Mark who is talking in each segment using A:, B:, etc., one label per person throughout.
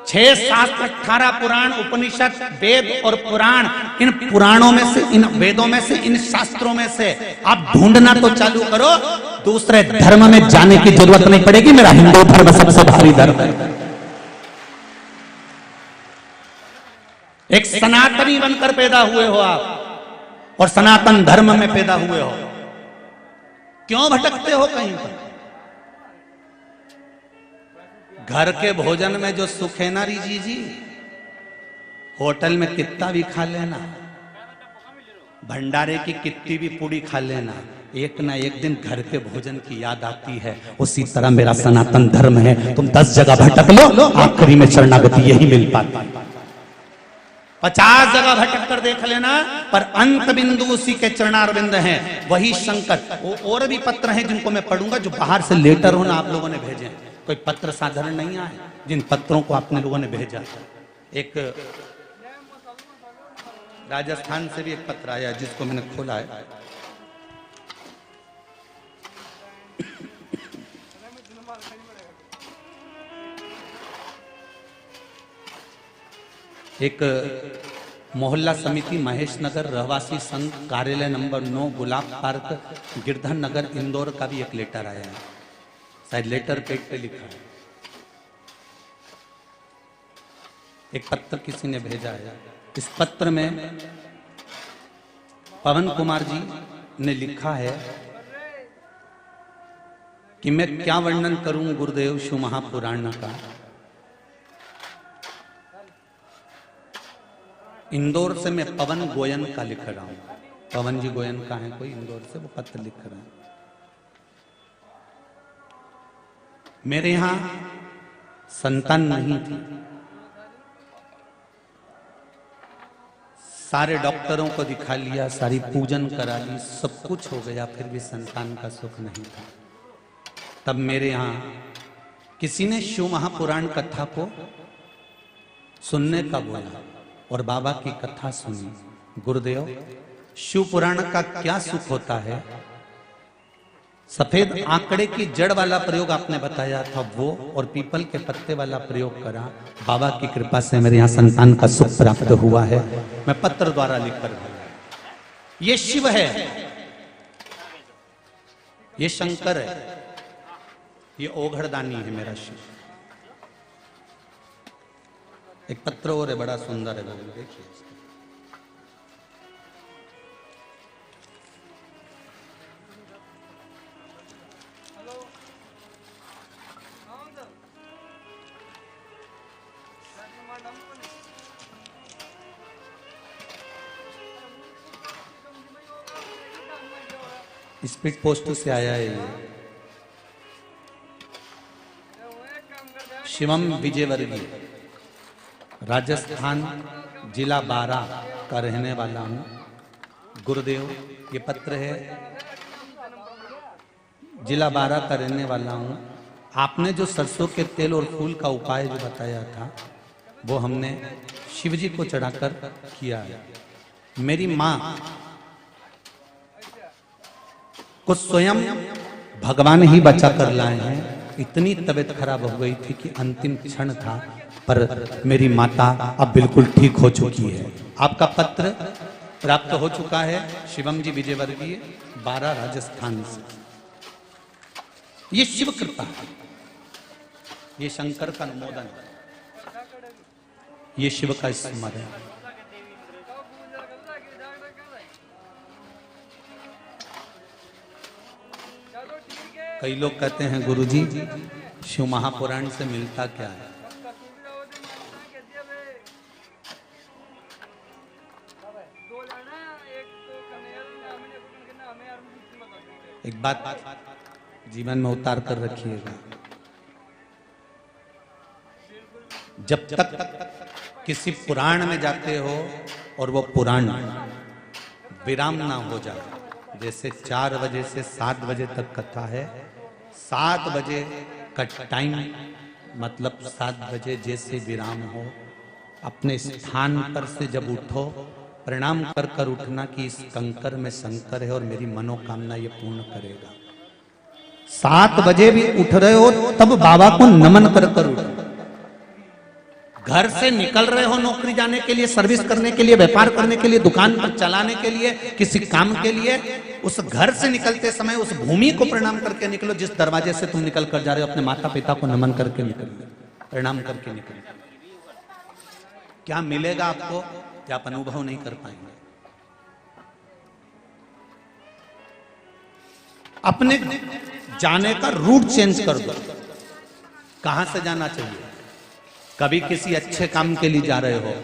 A: 6 शास्त्र 18 पुराण उपनिषद वेद और पुराण, इन पुराणों में से, इन वेदों में से, इन शास्त्रों में से आप ढूंढना तो चालू करो, दूसरे धर्म में जाने की जरूरत नहीं पड़ेगी। मेरा हिंदू धर्म सबसे भारी धर्म है। एक सनातनी बनकर पैदा हुए हो आप और सनातन धर्म में पैदा हुए हो, क्यों भटकते हो कहीं पर? घर के भोजन में जो सुख है ना रीजी जी, होटल में कितना भी खा लेना, भंडारे की कितनी भी पूड़ी खा लेना, एक ना एक दिन घर के भोजन की याद आती है। उसी तरह मेरा सनातन धर्म है, तुम 10 जगह भटक लो, आखिरी में शरणागति यही मिल पाती। 50 जगह भटक कर देख लेना, पर अंत बिंदु उसी के चरणारविंद हैं, वही शंकर। वो और भी पत्र हैं जिनको मैं पढ़ूंगा, जो बाहर से लेटर हो ना आप लोगों ने भेजे, कोई पत्र साधारण नहीं आए, जिन पत्रों को आपने लोगों ने भेजा। एक राजस्थान से भी एक पत्र आया जिसको मैंने खोला है। एक मोहल्ला समिति महेश नगर रहवासी संघ कार्यालय नंबर 9 गुलाब पार्क गिरधर नगर इंदौर का भी एक लेटर आया है, शायद लेटर पेज पे लिखा है। एक पत्र किसी ने भेजा है। इस पत्र में पवन कुमार जी ने लिखा है कि मैं क्या वर्णन करूं गुरुदेव शिव महापुराण का। इंदौर से मैं पवन गोयन का लिख रहा हूं। पवन जी गोयन का है कोई इंदौर से, वो पत्र लिख रहा है। मेरे यहां संतान नहीं थी, सारे डॉक्टरों को दिखा लिया, सारी पूजन करा ली, सब कुछ हो गया, फिर भी संतान का सुख नहीं था। तब मेरे यहां किसी ने शिव महापुराण कथा को सुनने का बोला और बाबा की कथा सुनी। गुरुदेव शिव पुराण का क्या सुख होता है, सफेद आंकड़े की जड़ वाला प्रयोग आपने बताया था वो, और पीपल के पत्ते वाला प्रयोग करा। बाबा की कृपा से मेरे यहाँ संतान का सुख प्राप्त हुआ है। मैं पत्र द्वारा लिखकर, ये शिव है, ये शंकर है, ये ओघड़दानी है मेरा शिव। एक पत्र और है, बड़ा सुंदर है, देखिए। स्पीड पोस्ट से आया है ये। शिवम विजयवर्गीय, राजस्थान जिला बारा का रहने वाला हूँ। गुरुदेव ये पत्र है, जिला बारा का रहने वाला हूँ। आपने जो सरसों के तेल और फूल का उपाय जो बताया था वो हमने शिव जी को चढ़ाकर किया है। मेरी माँ को स्वयं भगवान ही बचा कर लाए हैं। इतनी तबीयत खराब हो गई थी कि अंतिम क्षण था, पर मेरी माता अब बिल्कुल ठीक हो चुकी है। आपका पत्र प्राप्त हो चुका है, शिवम जी विजयवर्गीय, 12 राजस्थान से। ये शिव कृपा है, ये शंकर का अनुमोदन है, ये शिव का स्मरण। कई लोग कहते हैं गुरुजी शिव महापुराण से मिलता क्या है? एक बात जीवन में उतार कर रखिएगा, जब तक किसी पुराण में जाते हो और वो पुराण विराम ना हो जाए, जैसे 4 बजे से 7 बजे तक कथा है, 7 बजे का टाइम मतलब 7 बजे जैसे विराम हो, अपने स्थान पर से जब उठो प्रणाम कर कर उठना कि इस कंकर में शंकर है और मेरी मनोकामना ये पूर्ण करेगा। 7 बजे भी उठ रहे हो तब बाबा को नमन कर कर उठो। घर से निकल रहे हो नौकरी जाने के लिए, सर्विस करने के लिए, व्यापार करने के लिए, दुकान पर चलाने के लिए, किसी काम के लिए, उस घर से निकलते समय उस भूमि को प्रणाम करके निकलो जिस दरवाजे से तुम निकल कर जा रहे हो। अपने माता पिता को नमन करके निकलो, प्रणाम करके निकलो। क्या मिलेगा आपको कि आप अनुभव नहीं कर पाएंगे। अपने जाने का रूट चेंज कर दो। कहां से जाना चाहिए? कभी किसी अच्छे काम के लिए जा रहे हो,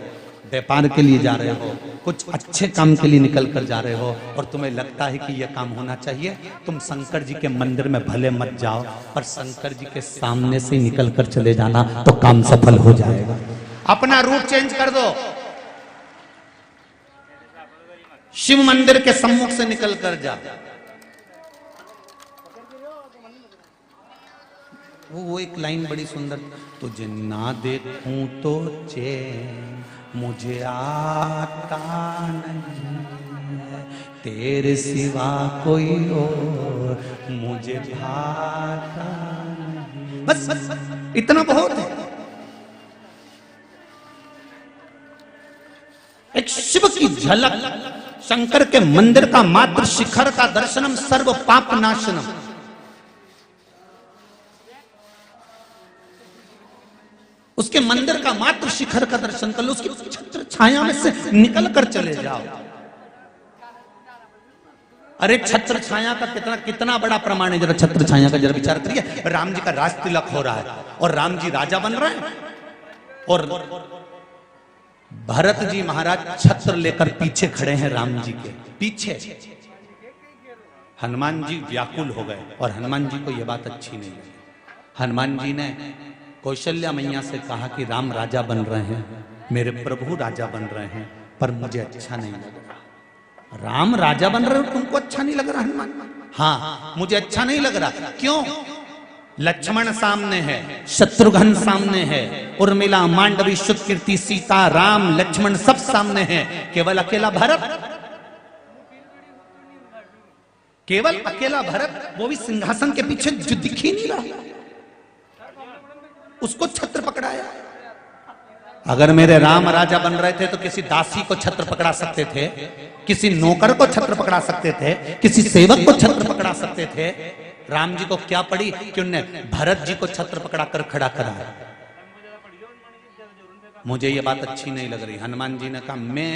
A: व्यापार के लिए जा रहे हो, कुछ अच्छे काम के लिए निकल कर जा रहे हो और तुम्हें लगता है कि यह काम होना चाहिए, तुम शंकर जी के मंदिर में भले मत जाओ, पर शंकर जी के सामने से निकल कर चले जाना तो काम सफल हो जाएगा। अपना रूट चेंज कर दो। शिव मंदिर के सम्मुख से निकल कर जा। वो एक लाइन बड़ी सुंदर, तुझे ना देखूं तो चैन मुझे आता नहीं, तेरे सिवा कोई और मुझे भाता नहीं। बस इतना बहुत है। एक शिव की झलक, शंकर के मंदिर का मात्र शिखर का दर्शनम सर्व पाप नाशनम। उसके मंदिर का मात्र शिखर का दर्शन कर लो, उसकी छत्र छाया में से निकल कर चले जाओ। अरे छत्र छाया का कितना बड़ा प्रमाण है, जरा छत्र छाया का जरा विचार करिए। राम जी का राज तिलक हो रहा है और राम जी राजा बन रहे हैं और भरत जी महाराज छत्र लेकर पीछे खड़े हैं राम जी के पीछे। हनुमान जी व्याकुल हो गए और हनुमान जी को यह बात अच्छी नहीं लगी। हनुमान जी ने कौशल्या मैया से कहा कि राम राजा बन रहे हैं, मेरे प्रभु राजा बन रहे हैं, पर मुझे अच्छा नहीं लग रहा। राम राजा बन रहे हो, तुमको अच्छा नहीं लग रहा हनुमान? हाँ, मुझे अच्छा नहीं लग रहा। क्यों? लक्ष्मण सामने है, शत्रुघ्न सामने है, उर्मिला, मांडवी, सुकीर्ति, सीता, राम, लक्ष्मण सब सामने हैं, केवल अकेला भरत, केवल अकेला भरत, वो भी सिंहासन के पीछे जो दिख ही नहीं रहा, उसको छत्र पकड़ाया। अगर मेरे राम राजा बन रहे थे तो किसी दासी को छत्र पकड़ा सकते थे, किसी नौकर को छत्र पकड़ा सकते थे, किसी सेवक को छत्र पकड़ा सकते थे। राम जी को क्या पड़ी कि उन्होंने भरत जी को छत्र पकड़ा कर खड़ा करा। मुझे ये बात अच्छी नहीं लग रही। हनुमान जी ने कहा मैं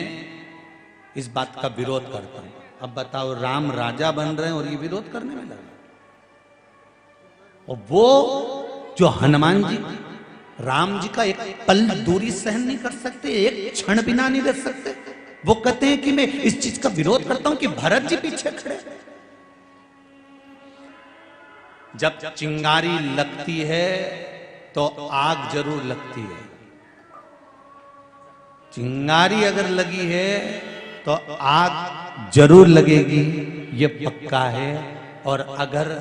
A: इस बात का विरोध करता हूं। अब बताओ, राम राजा बन रहे हैं और ये विरोध करने में लगा। और वो जो हनुमान जी राम जी का एक पल दूरी सहन नहीं कर सकते, एक क्षण बिना नहीं रह सकते, वो कहते हैं कि मैं इस चीज का विरोध करता हूं कि भरत जी पीछे खड़े। जब चिंगारी लगती है तो आग जरूर लगती है। चिंगारी अगर लगी है तो आग जरूर लगेगी, ये पक्का है। और अगर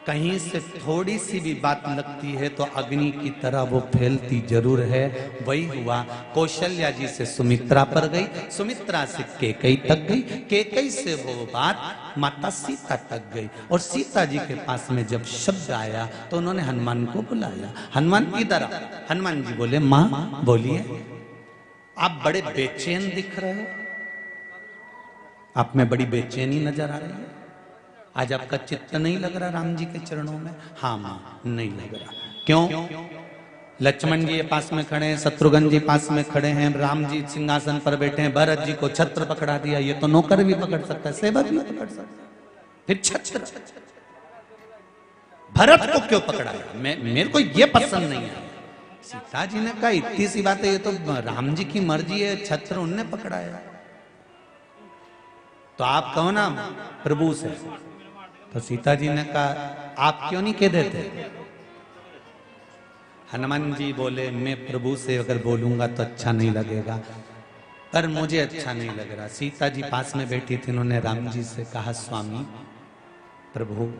A: कहीं से थोड़ी सी भी बात लगती है तो अग्नि की तरह वो फैलती जरूर है। वही हुआ, कौशल्या जी से सुमित्रा पर गई, सुमित्रा से केकई तक गई, केकई से वो बात माता सीता तक गई। और सीता जी के पास में जब शब्द आया तो उन्होंने हनुमान को बुलाया। हनुमान इधर आ। हनुमान जी बोले, माँ बोलिए। आप बड़े बेचैन दिख रहे हो, आप में बड़ी बेचैनी नजर आ रही है। आज आपका चित्त नहीं लग रहा राम जी के चरणों में? हाँ माँ, नहीं लग रहा। क्यों? लक्ष्मण जी पास में खड़े हैं, शत्रुघ्न जी पास में खड़े हैं, राम जी सिंहासन पर बैठे हैं, भरत जी को छत्र पकड़ा दिया। ये तो नौकर भी पकड़ सकता है, सेवक भी पकड़ सकता है, फिर छत्र भरत को क्यों पकड़ाया? मेरे को ये पसंद नहीं है। सीता जी ने कहा इतनी सी बात है, ये तो राम जी की मर्जी है, छत्र उनने पकड़ाया। तो आप कहो ना प्रभु से। तो सीता जी ने कहा आप क्यों नहीं कह देते? हनुमान जी बोले, मैं प्रभु से अगर बोलूंगा तो अच्छा नहीं लगेगा, पर मुझे अच्छा नहीं लग रहा। सीता जी पास में बैठी थी, उन्होंने राम जी से कहा, स्वामी प्रभु,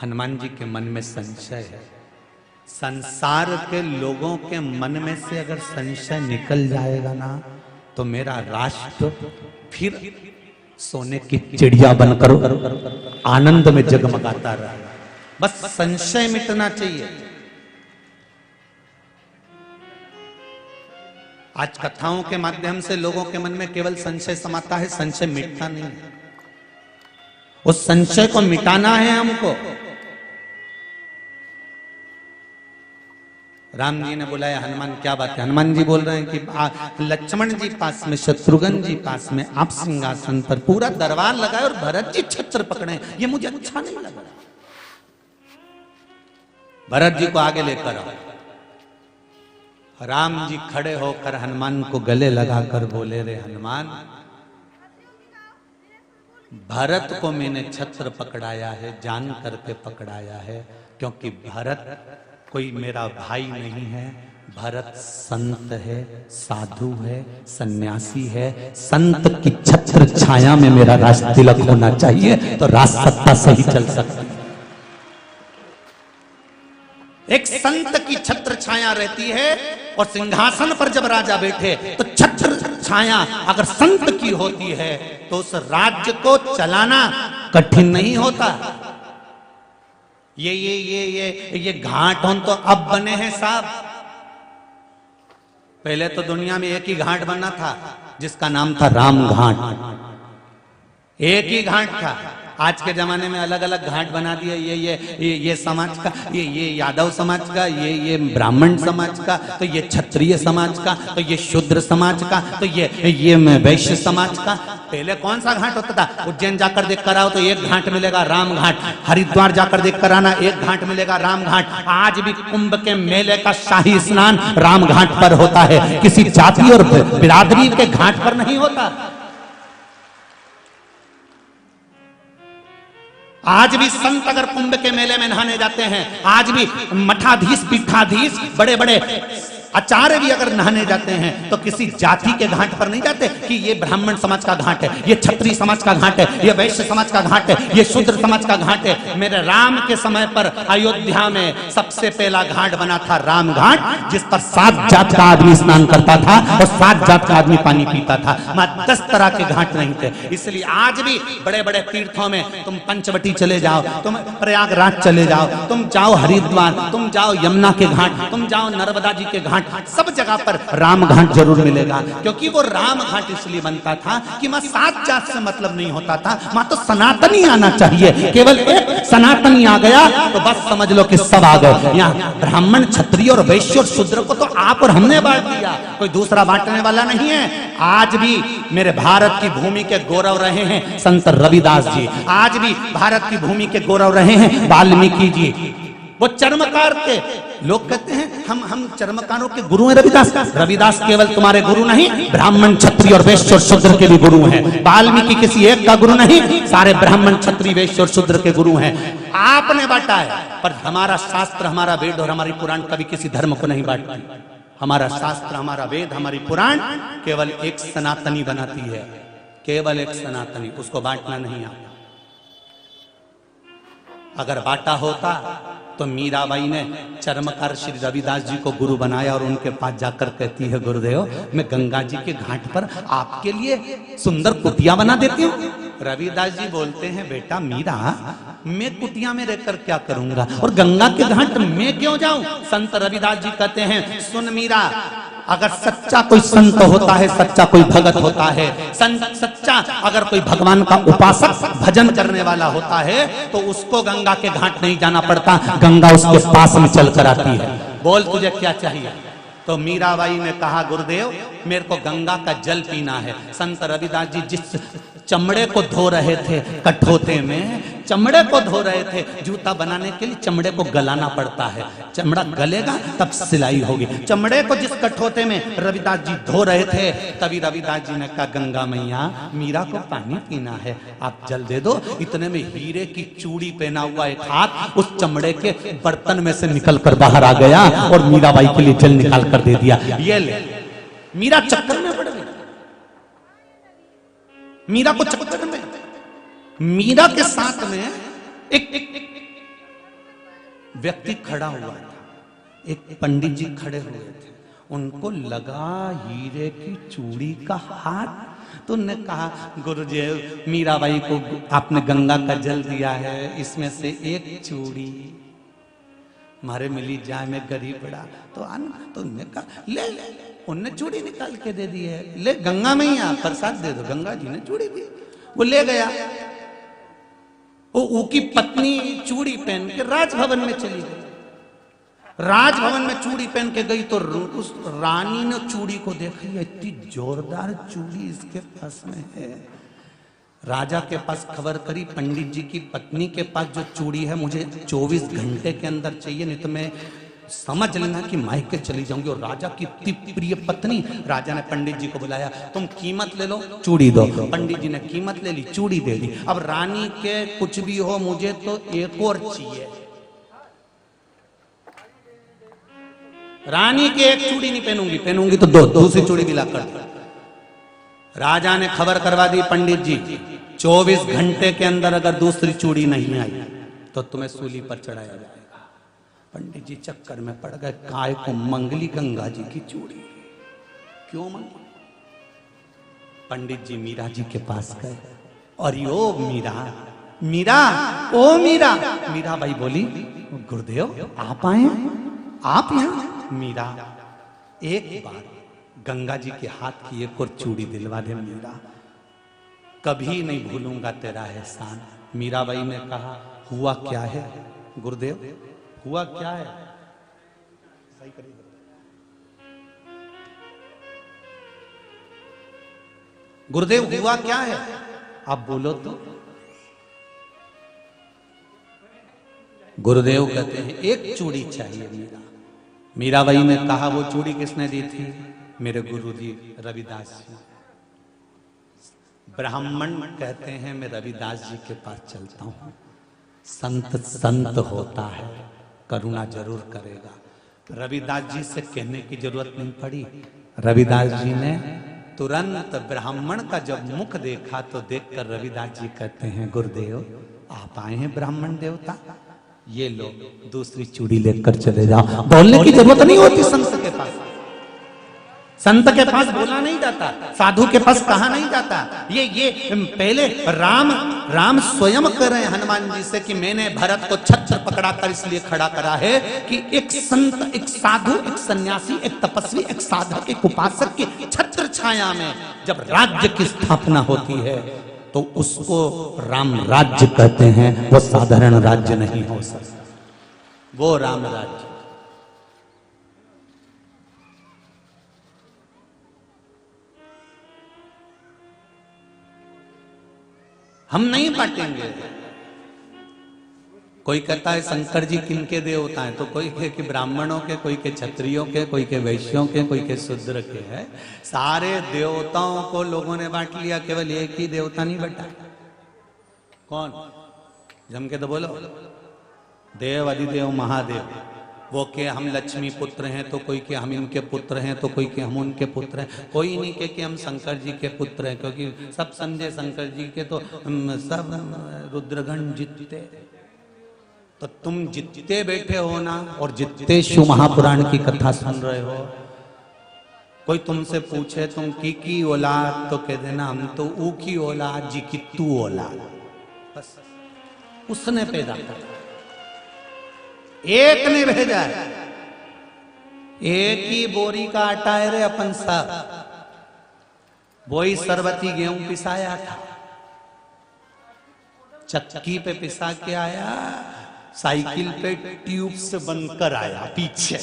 A: हनुमान जी के मन में संशय है। संसार के लोगों के मन में से अगर संशय निकल जाएगा ना तो मेरा राष्ट्र फिर सोने की चिड़िया बनकर आनंद में जगमगाता रहेगा। बस संशय मिटना चाहिए। आज कथाओं के माध्यम से लोगों के मन में केवल संशय समाता है, संशय मिटता नहीं है। उस संशय को मिटाना है हमको। राम जी ने बुलाया हनुमान, क्या बात है? हनुमान जी बोल रहे हैं कि लक्ष्मण जी पास में, शत्रुघ्न जी पास में, आप सिंहासन पर, पूरा दरबार लगाए और भरत जी छत्र पकड़े, ये मुझे अच्छा नहीं लगा। भरत जी को आगे लेकर आओ। राम जी खड़े होकर हनुमान को गले लगाकर बोले, रे हनुमान, भरत को मैंने छत्र पकड़ाया है, जान करके पकड़ाया है, क्योंकि भरत कोई मेरा भाई नहीं है। भरत संत है, साधु है, सन्यासी है। संत की छत्र छाया में मेरा राज तिलक होना चाहिए, तो राज सत्ता सही चल सकती है। एक संत की छत्र छाया रहती है, और सिंहासन पर जब राजा बैठे तो छत्र छाया अगर संत की होती है तो उस राज्य को चलाना कठिन नहीं होता। ये घाट हम तो अब बने हैं साहब। पहले तो दुनिया में एक ही घाट बना था जिसका नाम था राम घाट। एक ही घाट था। आज के जमाने में अलग अलग घाट बना दिए। ये समाज का, ये यादव समाज का, ये ब्राह्मण समाज का, तो ये क्षत्रिय समाज का, तो ये शूद्र समाज का, तो ये वैश्य समाज का। पहले कौन सा घाट होता था? उज्जैन जाकर देख कर आओ तो एक घाट मिलेगा राम घाट। हरिद्वार जाकर देख कर आना, एक घाट मिलेगा राम घाट। आज भी कुंभ के मेले का शाही स्नान राम घाट पर होता है, किसी जाति और बिरादरी के घाट पर नहीं होता। आज भी संत अगर कुंभ के मेले में नहाने जाते हैं, आज भी मठाधीश, पीठाधीश, बड़े बड़े आचार्य भी अगर नहाने जाते हैं तो किसी जाति के घाट पर नहीं जाते कि ये ब्राह्मण समाज का घाट है, ये क्षत्रिय समाज का घाट है, ये वैश्य समाज का घाट है, ये शूद्र समाज का घाट है। मेरे राम के समय पर अयोध्या में सबसे पहला घाट बना था राम घाट, जिस पर 7 जात का आदमी स्नान करता था और 7 जात का आदमी पानी पीता था। 10 तरह के घाट नहीं थे। इसलिए आज भी बड़े बड़े तीर्थों में तुम पंचवटी चले जाओ, तुम प्रयागराज चले जाओ, तुम जाओ हरिद्वार, तुम जाओ यमुना के घाट, तुम जाओ नर्मदा जी के घाट, सब जगह पर राम घाट जरूर मिलेगा। क्योंकि वो राम घाट इसलिए बनता था कि मां 7 जात से मतलब नहीं होता था, मां तो सनातनी आना चाहिए। केवल एक सनातनी आ गया तो बस समझ लो कि सब आ गए। यहाँ ब्राह्मण, क्षत्रिय और वैश्य और शूद्र को तो आप और हमने बांट दिया, कोई दूसरा बांटने वाला नहीं है। आज भी मेरे भारत की भूमि के गौरव रहे हैं संत रविदास जी, आज भी भारत की भूमि के गौरव रहे हैं वाल्मीकि जी। वो चर्मकार के लोग कहते हैं हम चर्मकारों के गुरु हैं रविदास। रविदास केवल तुम्हारे गुरु नहीं, ब्राह्मण, क्षत्रिय और वैश्य और शूद्र के भी गुरु हैं। वाल्मीकि किसी एक का गुरु नहीं, सारे ब्राह्मण, क्षत्रिय, वैश्य और शूद्र के गुरु हैं। आपने बांटा है, पर हमारा शास्त्र, हमारा वेद और हमारी पुराण कभी किसी धर्म को नहीं बांटती। हमारा शास्त्र, हमारा वेद, हमारी पुराण केवल एक सनातनी बनाती है, केवल एक सनातनी, उसको बांटना नहीं आता। अगर बांटा होता तो मीराबाई ने चर्मकार श्री रविदास जी को गुरु बनाया और उनके पास जाकर कहती है, गुरुदेव मैं गंगा जी के घाट पर आपके लिए सुंदर कुटिया बना देती हूँ। रविदास जी बोलते हैं, बेटा मीरा, मैं कुटिया में रहकर क्या करूंगा और गंगा के घाट में क्यों जाऊं? संत रविदास जी कहते हैं, सुन मीरा, अगर सच्चा कोई संत होता है, सच्चा कोई भगत होता है, सच्चा अगर कोई भगवान का उपासक, भजन करने वाला होता है, तो उसको गंगा के घाट नहीं जाना पड़ता, गंगा उसके पास में चलकर आती है। बोल तुझे क्या चाहिए? तो मीराबाई ने कहा, गुरुदेव मेरे को गंगा का जल पीना है। संत रविदास जी जिस चमड़े को धो रहे थे कठोते में, चमड़े को धो रहे थे, जूता बनाने के लिए चमड़े को गलाना पड़ता है, चमड़ा गलेगा तब सिलाई होगी। चमड़े को जिस कठोते में रविदास जी धो रहे थे, तभी रविदास जी ने कहा, गंगा मैया मीरा को पानी पीना है, आप जल दे दो। इतने में हीरे की चूड़ी पहना हुआ एक हाथ उस चमड़े के बर्तन में से निकल कर बाहर आ गया और मीराबाई के लिए जल निकाल कर दे दिया। ये ले, मीरा चक्कर में पड़ गई। मीरा को चक्कर में, मीरा के साथ में एक व्यक्ति खड़ा हुआ था, एक पंडित जी खड़े हुए थे। उनको लगा हीरे की चूड़ी का हाथ, तो उन्होंने कहा, गुरुजी मीराबाई को आपने गंगा का जल दिया है, इसमें से एक चूड़ी हमारे मिली जाए, मैं गरीब बड़ा तो आना। तो उन्होंने कहा, ले ले। उनने चूड़ी निकाल के दे दी है, ले गंगा में ही आप प्रसाद दे दो। गंगा जी ने चूड़ी दी, वो ले गया। वो की पत्नी चूड़ी पहन के राजभवन में चली गई। राजभवन में चूड़ी पहन के गई तो उस रानी ने चूड़ी को देखा, इतनी जोरदार चूड़ी इसके पास में है। राजा के पास खबर करी, पंडित जी की पत्नी के पास जो चूड़ी है मुझे 24 घंटे के अंदर चाहिए, नहीं तो मैं समझ लेना कि मायके चली जाऊंगी। और राजा की इतनी प्रिय पत्नी, राजा ने पंडित जी को बुलाया, तुम कीमत ले लो, चूड़ी दो। पंडित जी ने कीमत ले ली, चूड़ी दे दी। अब रानी के कुछ भी हो, मुझे तो एक और चाहिए। रानी के एक चूड़ी नहीं पहनूंगी, पहनूंगी तो दो, दूसरी चूड़ी भी ला कर दो। राजा ने खबर करवा दी, पंडित जी 24 घंटे के अंदर अगर दूसरी चूड़ी नहीं आई तो तुम्हें सूली पर चढ़ाया जाएगा। पंडित जी चक्कर में पड़ गए, काय को मंगली गंगा जी की चूड़ी, क्यों मंगली? पंडित जी मीरा जी के पास गए और यो मीरा, मीरा, ओ मीरा। मीरा बाई बोली, गुरुदेव आप आए, आप यहाँ? मीरा, एक बार गंगा जी के हाथ की एक और चूड़ी दिलवा दे मीरा, कभी नहीं भूलूंगा तेरा एहसान। मीराबाई ने कहा, हुआ क्या है गुरुदेव, हुआ क्या है? सही करिए गुरुदेव, हुआ क्या है? आप बोलो तो। गुरुदेव कहते हैं एक चूड़ी चाहिए मीरा। मीराबाई ने कहा, वो चूड़ी किसने दी थी? मेरे गुरुजी रविदास जी। ब्राह्मण कहते हैं मैं रविदास जी के पास चलता हूं, संत संत होता है, करुणा जरूर करेगा। रविदास जी से कहने की जरूरत नहीं पड़ी, रविदास जी ने तुरंत ब्राह्मण का जब मुख देखा तो देखकर रविदास जी कहते हैं, गुरुदेव आप आए हैं ब्राह्मण देवता, ये लो दूसरी चूड़ी लेकर चले जाओ। बोलने की जरूरत नहीं होती संत के पास, संत के पास बोला नहीं जाता, साधु के पास कहा नहीं जाता। ये पहले राम स्वयं कह रहे हैं हनुमान जी से कि मैंने भरत को छत्र पकड़ा कर इसलिए खड़ा करा है कि एक संत, एक साधु, एक सन्यासी, एक तपस्वी, एक साधक, एक उपासक की छत्र छाया में जब राज्य की स्थापना होती है तो उसको राम राज्य कहते हैं। वो साधारण राज्य नहीं हो सकता, वो राम राज्य। हम नहीं बांटेंगे। कोई कहता है शंकर जी किनके देवता हैं, तो कोई कहे कि ब्राह्मणों के, कोई के क्षत्रियों के, कोई के वैश्यों के, कोई के शूद्र के है। सारे देवताओं को लोगों ने बांट लिया, केवल एक ही देवता नहीं बटा। कौन? जम के तो बोलो, देव अधिदेव महादेव। वो के हम लक्ष्मी पुत्र हैं, तो कोई के हम इनके पुत्र हैं, तो कोई के हम उनके पुत्र हैं। कोई नहीं के कि हम शंकर जी के पुत्र हैं, क्योंकि सब समझे शंकर जी के तो सब रुद्रगण जीतते। तो तुम जितते बैठे हो ना, और जितते शिव महापुराण की कथा सुन रहे हो, कोई तुमसे पूछे तुम की औलाद, तो कह देना हम तो ऊ की औलाद जी की तू औलाद। बस उसने पैदा किया, एक ने भेजा है। एक ही बोरी का आटा है रे अपन सब, वही सरबती गेहूं पिसाया था, चक्की पे पिसा के आया, साइकिल पे ट्यूब से बनकर आया पीछे।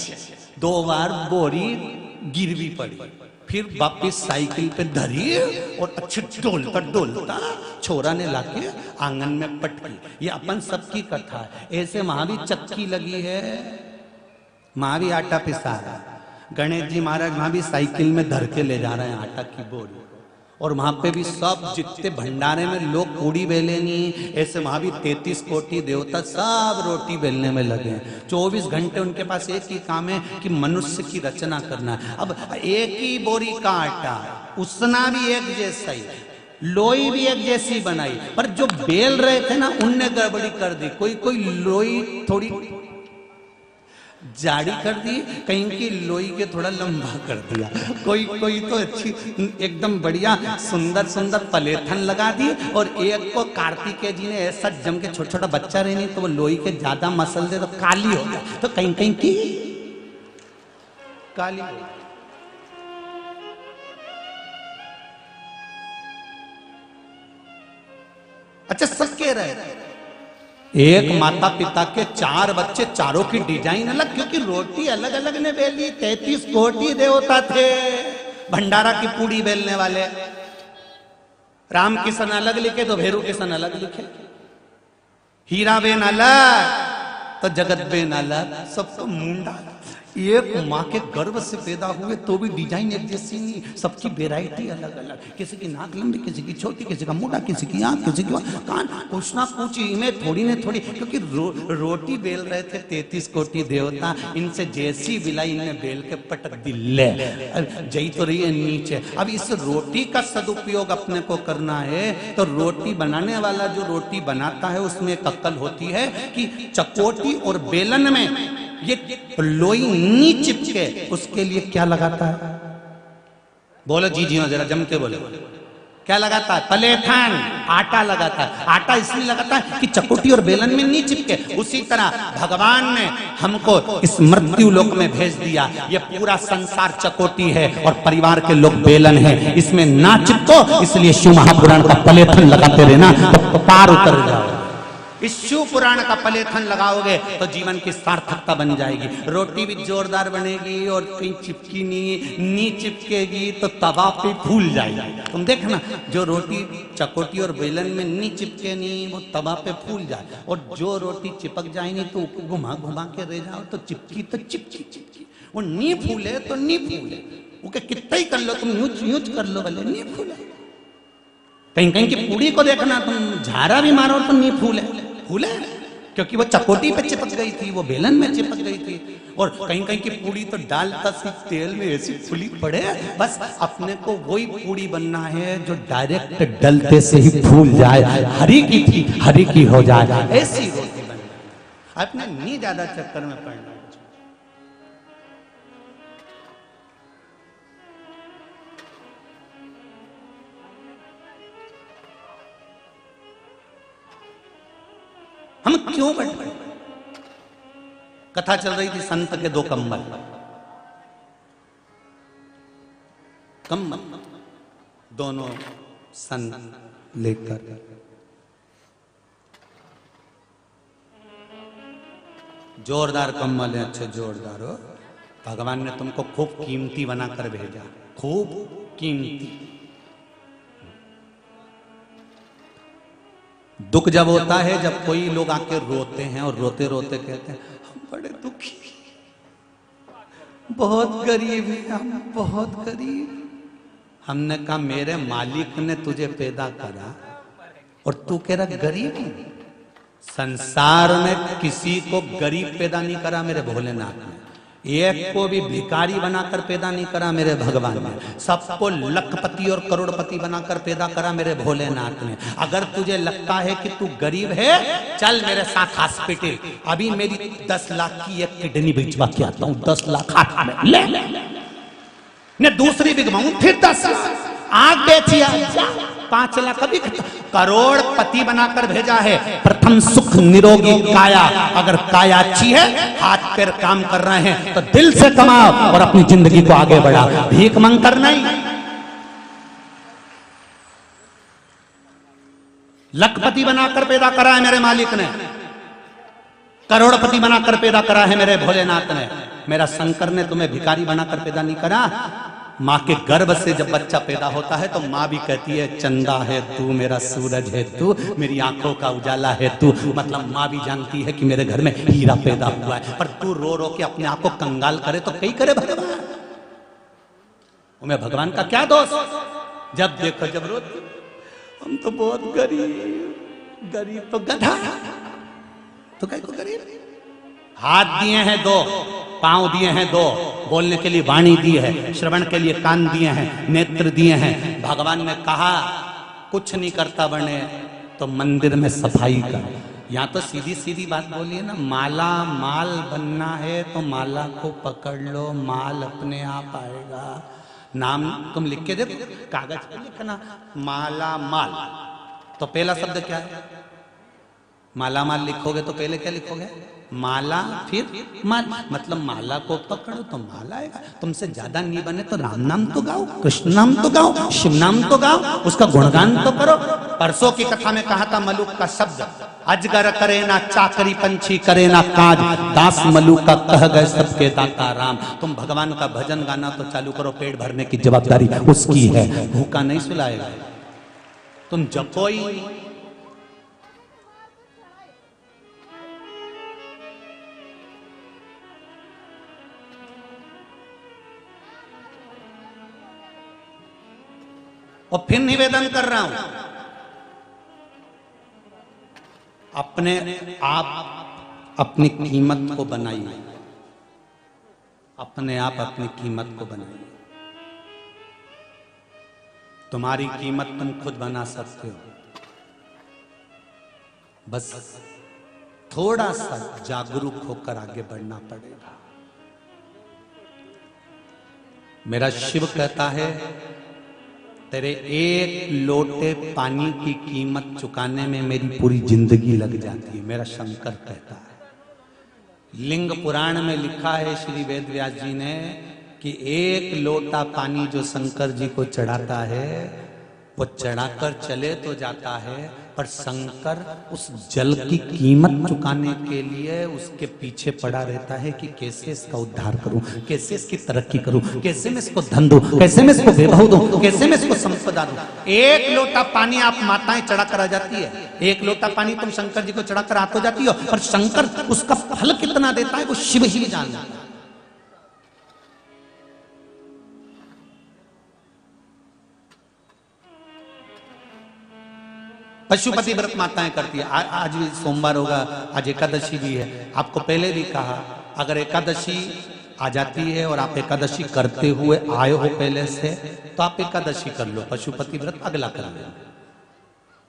A: 2 बार बोरी गिरवी पड़ी, फिर वापिस साइकिल पे धरी और अच्छे डोलता डोलता छोरा ने लाके आंगन में पटकी। ये अपन सबकी कथा है। ऐसे वहां भी चक्की लगी है, वहां भी आटा पिसा रहा है। गणेश जी महाराज वहां भी साइकिल में धर के ले जा रहे हैं आटा की बोरी, और वहां पे भी सब जितने भंडारे में लोग पूड़ी बेले नहीं, ऐसे वहां भी 33 कोटि देवता सब रोटी बेलने में लगे हैं। 24 घंटे उनके पास एक ही काम है कि मनुष्य की रचना करना है। अब एक ही बोरी का आटा, उसना भी एक जैसा ही, लोई भी एक जैसी बनाई, पर जो बेल रहे थे ना उनने गड़बड़ी कर दी। कोई लोई थोड़ी जाड़ी कर दी, कहीं की लोई के थोड़ा लंबा कर दिया, कोई तो अच्छी एकदम बढ़िया सुंदर सुंदर पलेथन लगा दी, और एक को कार्तिकेय जी ने ऐसा जम के छोटा छोटा बच्चा रहनी तो वो लोई के ज्यादा मसल दे तो काली हो गया, तो कहीं कहीं की काली। अच्छा सब कह रहे हैं एक माता पिता के 4 बच्चे, चारों की डिजाइन अलग, क्योंकि रोटी अलग अलग ने बेली। 33 कोटि देवता थे भंडारा की पूड़ी बेलने वाले। राम किशन अलग लिखे तो भैरू किशन अलग लिखे, हीरा बेन अलग तो जगत बेन अलग, सबको मुंडा। एक माँ के गर्भ से पैदा हुए तो भी डिजाइन एक जैसी नहीं, सबकी वेराइटी अलग अलग। किसी की नाक लंबी, किसी की छोटी, किसी का मुंडा, किसी की आंख, किसी की कान। कुछ ना कुछ इनमें थोड़ी ने थोड़ी, क्योंकि रोटी बेल रहे थे 33 कोटि देवता। इनसे जैसी बिलाई इन्हें बेल के पटक दिले, जई तो रही है नीचे। अब इस रोटी का सदुपयोग अपने को करना है तो रोटी बनाने वाला जो रोटी बनाता है उसमें एक अक्ल होती है कि चकोटी और बेलन में ये लोई नी चिपके, उसके लिए क्या लगाता है? बोलो जी जी जरा जम के बोलो, क्या लगाता है? पलेथन, आटा लगाता है। आटा इसलिए लगाता है कि चकोटी और बेलन में नहीं चिपके। उसी तरह भगवान ने हमको इस मृत्यु लोक में भेज दिया। ये पूरा संसार चकोटी है और परिवार के लोग बेलन है, इसमें ना चिपको। इसलिए शिव महापुराण का पलेथन लगाते रहना तो पार उतर जाओ। इस शिव पुराण का पलेथन लगाओगे तो जीवन की सार्थकता बन जाएगी। रोटी भी जोरदार बनेगी और कहीं चिपकी नहीं चिपकेगी तो तवा पे फूल जाएगी। तुम देखना जो रोटी चकोटी और बेलन में नहीं चिपके नहीं वो तवा पे फूल जाए, और जो रोटी चिपक जाए नहीं तो घुमा घुमा के रह जाओ तो चिपकी तो चिपकी चिपकी। वो नी फूले तो नी फूले, वो कितना ही कर लो तुम, यूज यूज कर लो भले नी फूले। कहीं कहीं की पूड़ी को देखना, तुम झारा भी मारो तो नी फूले फूले, क्योंकि वो चकोटी पे चिपक गई थी, वो बेलन में चिपक गई थी। और कहीं कहीं की पूड़ी तो डालता सी तेल में ऐसी फुली पड़े। बस अपने को वही पूड़ी बनना है जो डायरेक्ट डलते से ही फूल जाए, हरी की थी हरी की हो जाए, ऐसी रोटी बनना। अपने नहीं ज्यादा चक्कर में पड़ना। हम क्यों बैठे? कथा चल रही थी संत के 2 कम्बल दोनों संत लेकर जोरदार कम्बल है, अच्छे जोरदार हो। भगवान ने तुमको खूब कीमती बनाकर भेजा, खूब कीमती। दुख जब होता है जब कोई लोग आके रोते हैं और रोते रोते कहते हैं हम बड़े दुखी, बहुत गरीब हैं हम, बहुत गरीब। हमने कहा मेरे मालिक ने तुझे पैदा करा और तू कह रहा गरीब है? संसार में किसी को गरीब पैदा नहीं करा मेरे भोलेनाथ ने, एक को भी भिखारी बनाकर पैदा नहीं करा मेरे भगवान ने, सबको लखपति और करोड़पति बनाकर पैदा करा मेरे भोलेनाथ ने। अगर तुझे लगता है कि तू गरीब है, चल मेरे साथ हॉस्पिटल, अभी मेरी 10 लाख की एक किडनी भिजवा के आता हूं। 10 लाख हाथ में ले, ने दूसरी भिजवाऊं फिर 10 लाख, आग बेचिया 5 लाख, अभी करोड़पति बनाकर भेजा है। प्रथम सुख निरोगी काया, अगर काया अच्छी है, हाथ पैर काम कर रहे हैं तो दिल से कमाओ और अपनी जिंदगी को आगे बढ़ाओ, भीख मांग कर नहीं। लखपति बनाकर पैदा करा है मेरे मालिक ने, करोड़पति बनाकर पैदा करा है मेरे भोलेनाथ ने। मेरा शंकर ने तुम्हें भिखारी बनाकर पैदा नहीं करा। माँ के गर्भ से जब बच्चा पैदा होता है तो माँ भी कहती है चंदा है तू, मेरा सूरज है तू, मेरी आंखों का उजाला है तू। मतलब माँ भी जानती है कि मेरे घर में हीरा पैदा हुआ है। पर तू रो रो के अपने आप को कंगाल करे तो कई करे भगवान, मैं भगवान का क्या दोष? जब देखो जब रो, हम तो बहुत गरीब, गरीब तो गधा तो कहीं को गरीब। हाथ दिए हैं 2, पांव दिए हैं 2, बोलने के लिए वाणी दी है, श्रवण के लिए कान दिए हैं, नेत्र दिए हैं। भगवान ने कहा कुछ नहीं करता बने तो मंदिर में सफाई कर। यहाँ तो सीधी सीधी बात बोलिए ना, माला माल बनना है तो माला को पकड़ लो, माल अपने आप आएगा। नाम तुम लिख के देखो, कागज पे लिखना माला माल, तो पहला शब्द क्या है? माला माल लिखोगे तो पहले क्या लिखोगे? माला, फिर माल, मतलब माला को पकड़ो तो माला आएगा। तुमसे ज्यादा नहीं बने तो राम नाम तो गाओ, कृष्ण नाम तो गाओ, शिव नाम तो गाओ, उसका गुणगान तो करो। परसों की कथा में कहा था मलुक का शब्द, अजगर करे ना चाकरी, पंछी करे ना काज, दास मलुक का कह गए सबके दाता राम। तुम भगवान का भजन गाना तो चालू करो, पेट भरने की जवाबदारी उसकी है, भूखा नहीं सुलाएगा। तुम जपो ही। और फिर निवेदन कर रहा हूं, अपने आप अपनी कीमत को बनाइए, अपने आप अपनी कीमत को बनाइए। तुम्हारी कीमत तुम खुद बना सकते हो, बस थोड़ा सा जागरूक होकर आगे बढ़ना पड़ेगा। मेरा शिव कहता है, तेरे एक लोटे पानी की कीमत चुकाने में मेरी पूरी जिंदगी लग जाती है, मेरा शंकर कहता है। लिंग पुराण में लिखा है श्री वेद व्यास जी ने कि एक लोटा पानी जो शंकर जी को चढ़ाता है, वो चढ़ाकर चले तो जाता है, पर शंकर उस जल की कीमत चुकाने के लिए उसके पीछे पड़ा रहता है कि कैसे इसका उद्धार करूं, कैसे इसकी तरक्की करूं, कैसे मैं इसको धन दूं, कैसे मैं इसको वैभव दूं, कैसे मैं इसको संपदा दूं। एक लोटा पानी आप माताएं चढ़ाकर आ जाती है, एक लोटा पानी तुम शंकर जी को चढ़ाकर आ तो जाती हो, पर शंकर उसका फल कितना देता है वो शिव ही जानता है। पशुपति व्रत माताएं करती है। आज भी सोमवार होगा, आज एकादशी भी है। आपको पहले भी कहा, अगर एकादशी आ जाती है और आप एकादशी करते हुए आए हो पहले से, तो आप एकादशी कर लो, पशुपति व्रत अगला कर लो।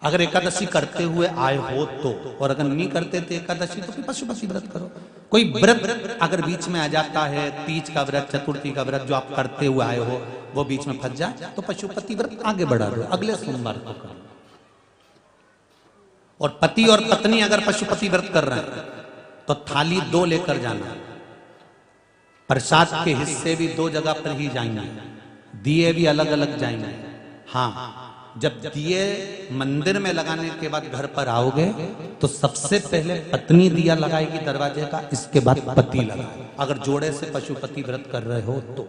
A: अगर एकादशी करते हुए आए हो तो, और अगर नहीं करते थे एकादशी तो फिर पशुपति व्रत करो। कोई व्रत अगर बीच में आ जाता है, तीज का व्रत, चतुर्थी का व्रत जो आप करते हुए आए हो वो बीच में फंस जाए, तो पशुपति व्रत आगे बढ़ा दो, अगले सोमवार को करो। और पति और पत्नी अगर पशुपति व्रत कर रहे हैं तो थाली 2 लेकर जाना, प्रसाद के हिस्से भी 2 जगह पर ही जाएंगे, दिए भी अलग अलग जाएंगे। हाँ, जब दिए मंदिर में लगाने के बाद घर पर आओगे तो सबसे पहले पत्नी दिया लगाएगी दरवाजे का, इसके बाद पति लगाए, अगर जोड़े से पशुपति व्रत कर रहे हो तो।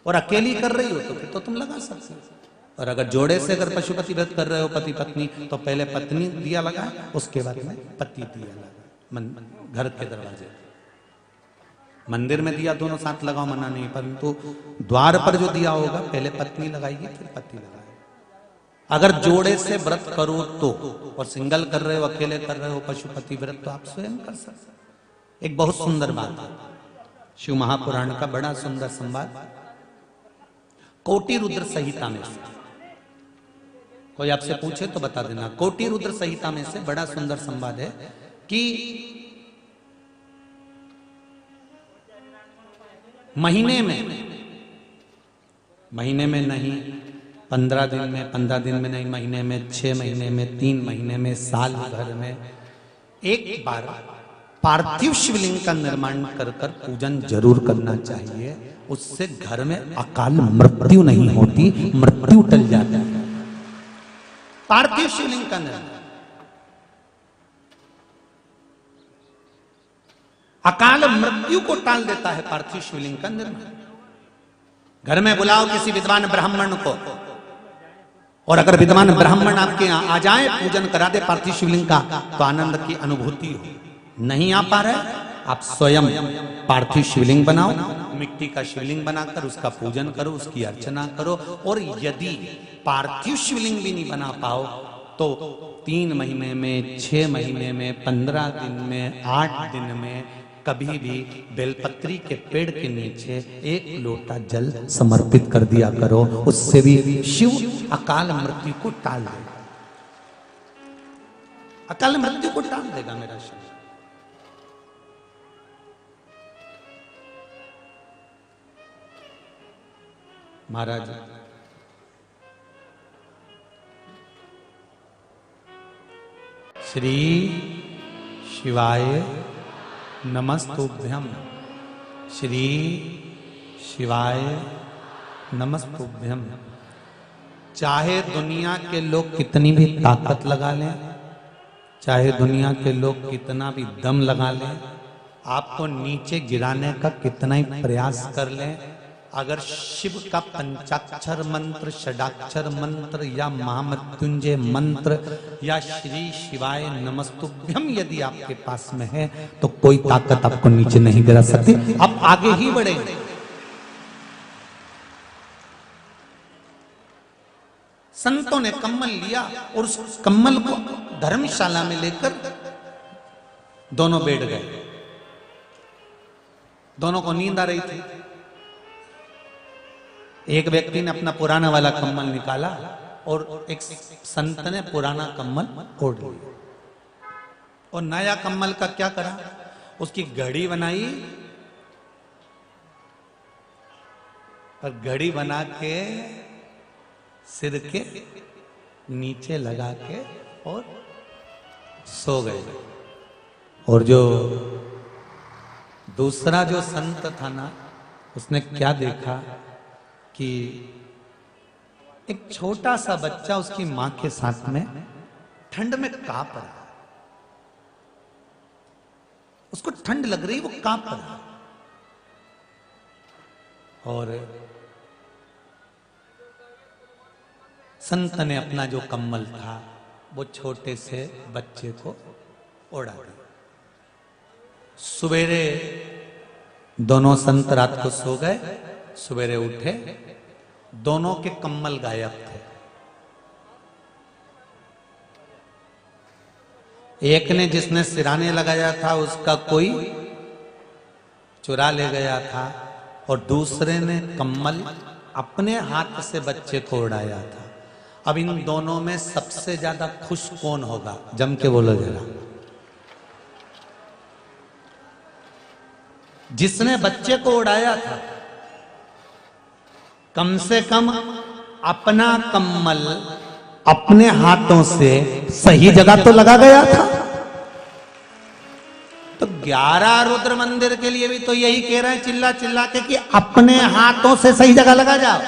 A: और अकेली कर रही हो तो फिर तो तुम लगा सकते हो। और अगर जोड़े से अगर पशुपति व्रत कर रहे हो पति पत्नी, तो पहले पत्नी दिया लगाए, उसके बाद में पति दिया लगाए। घर के दरवाजे, मंदिर में दिया दोनों साथ लगाओ, मना नहीं, परंतु द्वार पर जो दिया होगा पहले पत्नी लगाएगी फिर पति लगाए। अगर जोड़े से व्रत करो तो, और सिंगल कर रहे हो, अकेले कर रहे हो पशुपति व्रत, तो आप स्वयं कर सकते। एक बहुत सुंदर बात है, शिव महापुराण का बड़ा सुंदर संवाद, कोटि रुद्र संहिता में से। कोई आपसे पूछे तो बता देना, कोटि रुद्र संहिता में से बड़ा सुंदर संवाद है कि महीने में नहीं, 15 दिन में, 15 दिन में नहीं, महीने में, 6 महीने में, 3 महीने में, साल भर में एक बार पार्थिव शिवलिंग का निर्माण कर कर पूजन जरूर करना चाहिए। उससे घर में अकाल मृत्यु नहीं होती, मृत्यु टल जाता है। पार्थिव शिवलिंग का निर्माण अकाल मृत्यु को टाल देता है। पार्थिव शिवलिंग का निर्माण, घर में बुलाओ किसी विद्वान ब्राह्मण को, और अगर विद्वान ब्राह्मण आपके यहाँ आ जाए, पूजन करा दे पार्थिव शिवलिंग का, तो आनंद की अनुभूति हो। नहीं आ पा रहे, आप स्वयं पार्थिव शिवलिंग बनाओ, मिट्टी का शिवलिंग बनाकर उसका पूजन करो, उसकी अर्चना करो। और यदि पार्थिव शिवलिंग भी नहीं बना पाओ तो 3 महीने में, 6 महीने में, 15 दिन में, 8 दिन में कभी भी बेलपत्री के पेड़ के नीचे 1 लोटा जल समर्पित कर दिया करो, उससे भी शिव अकाल मृत्यु को टाल देगा। अकाल मृत्यु को टाल देगा मेरा शिव। महाराज श्री शिवाय नमस्तुभ्यम, श्री शिवाय नमस्तुभ्यम। चाहे दुनिया के लोग कितनी भी ताकत लगा लें, चाहे दुनिया के लोग कितना भी दम लगा लें, आपको नीचे गिराने का कितना ही प्रयास कर लें, अगर शिव का पंचाक्षर मंत्र, षडाक्षर मंत्र या महामृत्युंजय मंत्र या श्री शिवाय नमस्तुभ्यम यदि आपके पास में है तो कोई ताकत आपको नीचे नहीं गिरा सकती। आप आगे ही बढ़ेंगे। संतों ने कम्मल लिया और उस कम्मल को धर्मशाला में लेकर दोनों बैठ गए। दोनों को नींद आ रही थी। एक व्यक्ति ने अपना पुराना वाला कम्मल निकाला और एक संत ने पुराना कम्मल ओढ़ लिया। और नया कम्मल का क्या करा, उसकी घड़ी बनाई और घड़ी बना के सिर के नीचे लगा के और सो गए। और जो दूसरा जो संत था ना, उसने क्या देखा कि एक छोटा सा बच्चा उसकी मां के साथ में ठंड में कांप रहा, उसको ठंड लग रही, वो कांप रहा। और संत ने अपना जो कम्बल था वो छोटे से बच्चे को ओढ़ा दिया। सवेरे दोनों संत रात को सो गए, सवेरे उठे, दोनों के कम्बल गायब थे। एक ने जिसने सिराने लगाया था उसका कोई चुरा ले गया था और दूसरे ने कम्बल अपने हाथ से बच्चे को उड़ाया था। अब इन दोनों में सबसे ज्यादा खुश कौन होगा? जम के बोलो जरा। जिसने बच्चे को उड़ाया था, कम से कम अपना कम्बल अपने हाथों से सही जगह तो लगा गया था। तो 11 रुद्र मंदिर के लिए भी तो यही कह रहे हैं चिल्ला चिल्ला के कि अपने हाथों से सही जगह लगा जाओ,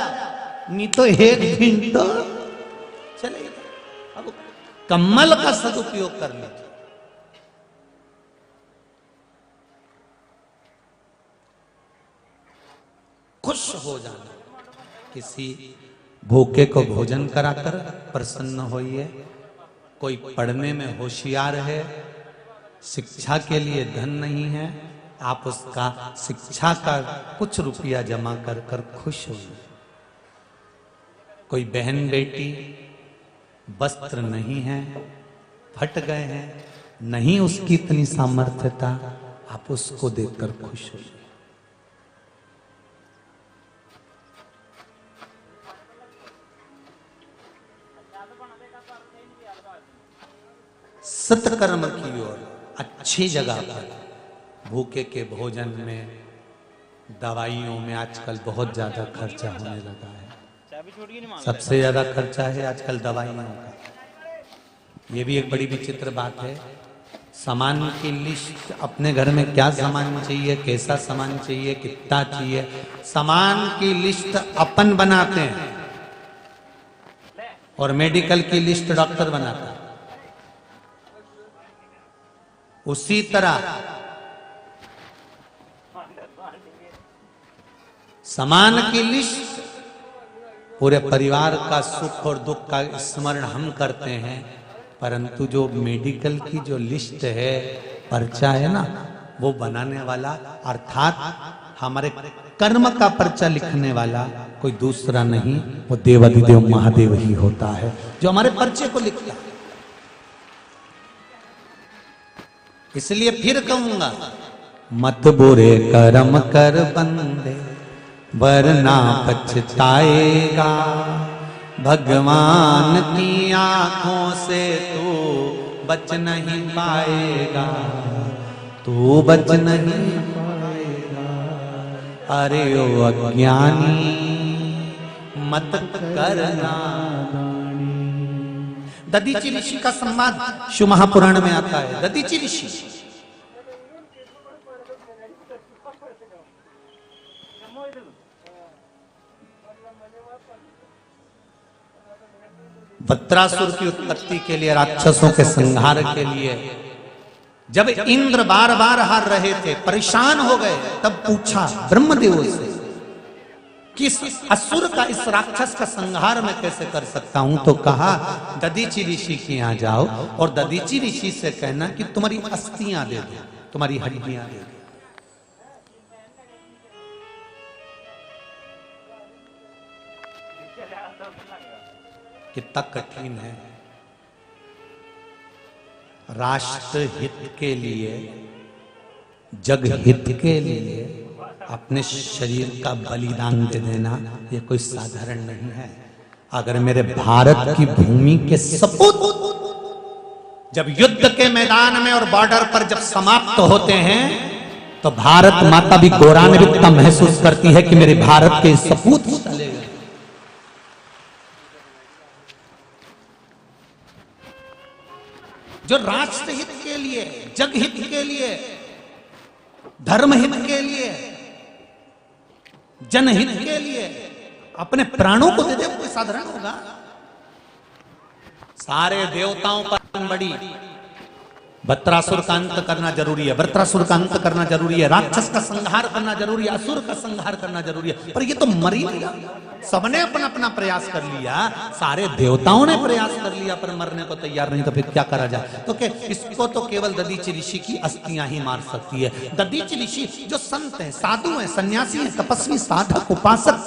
A: नहीं तो एक दिन तो चलेगा। अब कम्बल का सदुपयोग कर लीजिए। खुश हो जाना, किसी भूखे को भोजन कराकर प्रसन्न होइए। कोई पढ़ने में होशियार है, शिक्षा के लिए धन नहीं है, आप उसका शिक्षा का कुछ रुपया जमा कर कर खुश होइए। कोई बहन बेटी वस्त्र नहीं है, फट गए हैं, नहीं उसकी इतनी सामर्थ्यता, आप उसको देखकर खुश होइए। सत्कर्म की ओर, अच्छी जगह पर, भूखे के भोजन में, दवाइयों में आजकल बहुत ज्यादा खर्चा होने लगा है। सबसे ज्यादा खर्चा है आजकल दवाइयों का। ये भी एक बड़ी विचित्र बात है। सामान की लिस्ट, अपने घर में क्या सामान चाहिए, कैसा सामान चाहिए, कितना चाहिए, सामान की लिस्ट अपन बनाते हैं और मेडिकल की लिस्ट डॉक्टर बनाता है। उसी तरह सामान की लिस्ट, पूरे परिवार का सुख और दुख का स्मरण हम करते हैं, परंतु जो मेडिकल की जो लिस्ट है, पर्चा है ना, वो बनाने वाला अर्थात हमारे कर्म का पर्चा लिखने वाला कोई दूसरा नहीं, वो देवाधिदेव महादेव ही होता है जो हमारे पर्चे को लिखता है। इसलिए फिर कहूंगा, मत बुरे कर्म कर बंदे वरना पछताएगा, भगवान की आंखों से तू बच नहीं पाएगा, तू बच नहीं पाएगा। अरे ओ अज्ञानी मत करना, दधीचि ऋषि का संवाद शिव महापुराण में आता है। दधीचि ऋषि वत्रासुर की उत्पत्ति के लिए, राक्षसों के संहार के लिए, जब इंद्र बार बार हार रहे थे, परेशान हो गए, तब पूछा ब्रह्मदेव से कि इस असुर का, इस राक्षस का संहार मैं कैसे कर सकता हूं। तो कहा दधीचि ऋषि के यहां जाओ और दधीचि ऋषि से कहना कि तुम्हारी अस्थियां दे दो, तुम्हारी हड्डियां दे दो। कितना कठिन है। राष्ट्र हित के लिए, जग हित के लिए अपने शरीर का बलिदान दे देना ये कोई साधारण नहीं है। अगर मेरे भारत की भूमि के सपूत जब युद्ध के मैदान में और बॉर्डर पर जब समाप्त होते हैं, तो भारत माता भी गौरवान्वित महसूस करती है कि मेरे भारत के सपूत चले गए। जो राष्ट्र हित के लिए, जग हित के लिए, धर्म हित के लिए, जनहित के लिए अपने प्राणों को दे दे, कोई साधारण होगा? सारे देवताओं पर बड़ी वत्रासुर का अंत करना जरूरी है, वृत्रासुर का अंत करना जरूरी है, राक्षस का संहार करना जरूरी है, असुर का संहार करना जरूरी है। पर ये तो मर ही गया। सबने अपना अपना प्रयास कर लिया, सारे देवताओं ने प्रयास कर लिया, पर मरने को तैयार नहीं, तो फिर क्या करा जाए? तो क्या इसको तो केवल दधीचि ऋषि की अस्थियां ही मार सकती है। दधीचि ऋषि जो संत हैं, साधु हैं, सन्यासी हैं, तपस्वी, साधक, उपासक,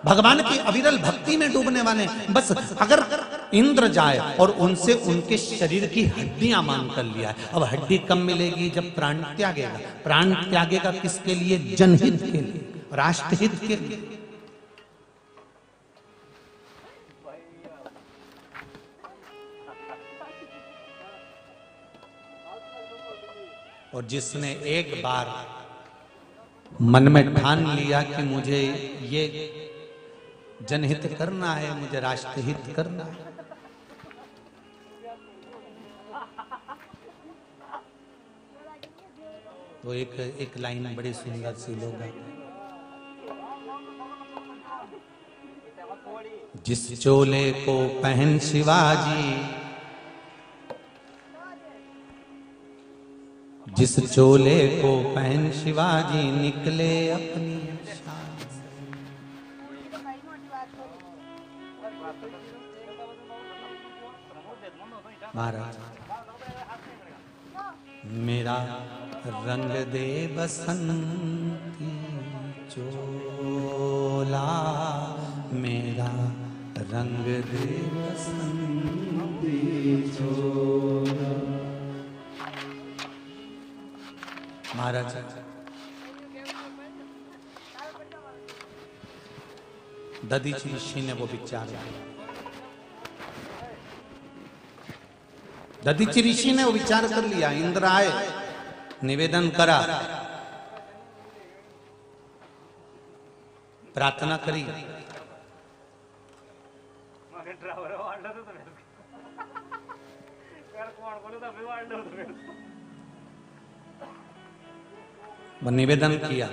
A: भगवान की अविरल भक्ति में डूबने वाले, बस अगर इंद्र जाए और उनसे उनके शरीर की हड्डियां मांग कर लिया है। अब हड्डी कम मिलेगी जब प्राण त्यागेगा। प्राण त्यागेगा किसके लिए? जनहित के लिए, राष्ट्रहित के लिए। और जिसने एक बार मन में ठान लिया कि मुझे ये जनहित करना है, मुझे राष्ट्रहित करना है, तो एक लाइन बड़ी सुंदर सी लोग आते हैं। जिस चोले को पहन शिवाजी, जिस चोले को पहन शिवाजी, निकले अपनी महाराज। मेरा रंग दे बसंती चोला, मेरा रंग दे बसंती चोला। महाराज दधीचि ऋषि ने वो विचार किया। दधीचि ऋषि ने वो विचार कर लिया। इंद्र आए, निवेदन करा, प्रार्थना करी। वो निवेदन किया,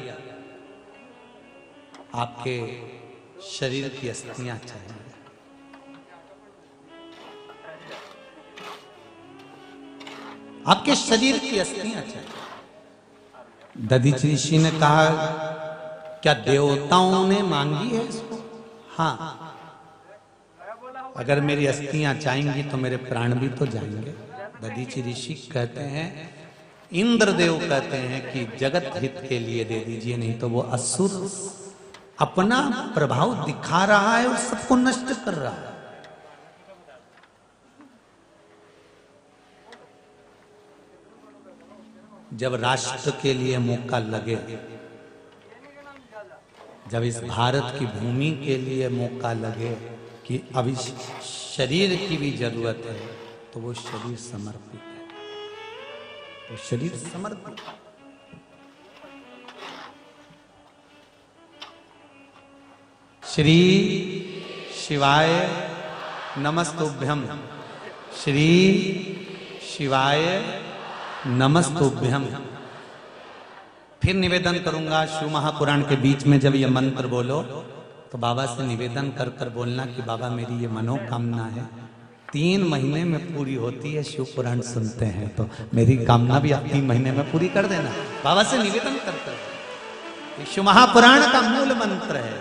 A: आपके शरीर की अस्थियां चाहिए। आपके शरीर की अस्थियां चाहिए। दधीचि ऋषि ने कहा, क्या देवताओं ने मांगी है इसको? हाँ, अगर मेरी अस्थियां जाएंगी तो मेरे प्राण भी तो जाएंगे। दधीचि ऋषि कहते हैं, इंद्रदेव कहते हैं कि जगत हित के लिए दे दीजिए, नहीं तो वो असुर अपना प्रभाव दिखा रहा है और सबको नष्ट कर रहा है। जब राष्ट्र के लिए मौका लगे, जब इस भारत की भूमि के लिए मौका लगे कि अब इस शरीर की भी जरूरत है, तो वो शरीर समर्पित है, वो शरीर समर्पित है। श्री शिवाय नमस्तुभ्यम। श्री शिवाय नमस्तुभ्यम। फिर निवेदन करूंगा, शिव महापुराण के बीच में जब ये मंत्र बोलो तो बाबा से निवेदन कर कर बोलना कि बाबा मेरी ये मनोकामना है, 3 महीने में पूरी होती है, शिव पुराण सुनते हैं तो मेरी कामना भी आप 3 महीने में पूरी कर देना। बाबा से निवेदन कर कर, शिव महापुराण का मूल मंत्र है।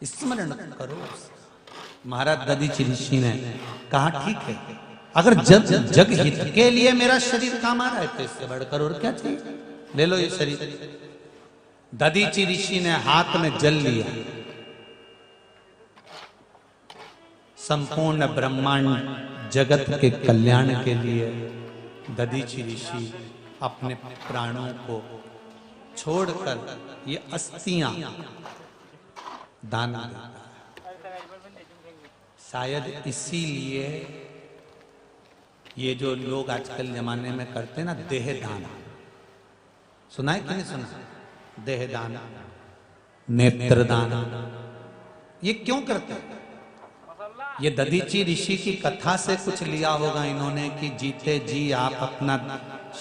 A: स्मरण करो। महाराज दधीचि ऋषि ने कहा ठीक है, अगर जग हित के लिए मेरा शरीर काम आ रहा है तो इससे बढ़कर और क्या चाहिए, ले लो ये शरीर। दधीचि ऋषि ने हाथ में जल लिया, संपूर्ण ब्रह्मांड जगत के कल्याण के लिए दधीचि ऋषि अपने प्राणों को छोड़कर ये अस्थियां दान देता। शायद इसीलिए ये जो लोग आजकल जमाने में करते हैं ना, देह दान, सुना है कि नहीं सुना? देह दान, नेत्र दान, ये क्यों करते हैं? ये दधीचि ऋषि की कथा से कुछ लिया होगा इन्होंने कि जीते जी आप अपना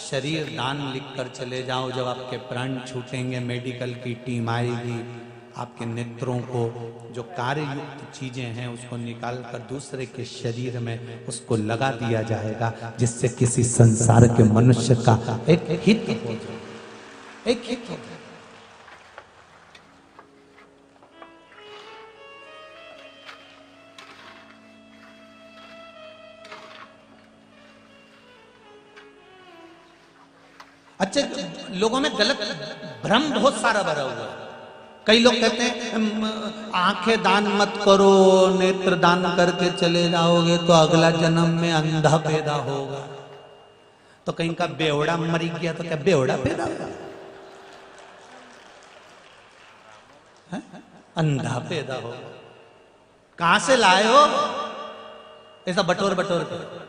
A: शरीर दान लिख कर चले जाओ, जब आपके प्राण छूटेंगे मेडिकल की टीम आएगी, आपके नेत्रों को जो कार्ययुक्त चीजें हैं उसको निकाल कर दूसरे के शरीर में उसको लगा दिया जाएगा, जिससे किसी संसार के मनुष्य का एक हित हो जाए, एक हित हो। अच्छा, लोगों में गलत भ्रम बहुत सारा भरा हुआ है। कई लोग कहते हैं आंखें दान मत करो, नेत्र दान करके चले जाओगे तो अगला जन्म में अंधा पैदा होगा। तो कहीं का बेवड़ा मरी गया तो क्या बेवड़ा पैदा होगा? अंधा पैदा होगा। कहां से लाए हो ऐसा बटोर बटोर कर?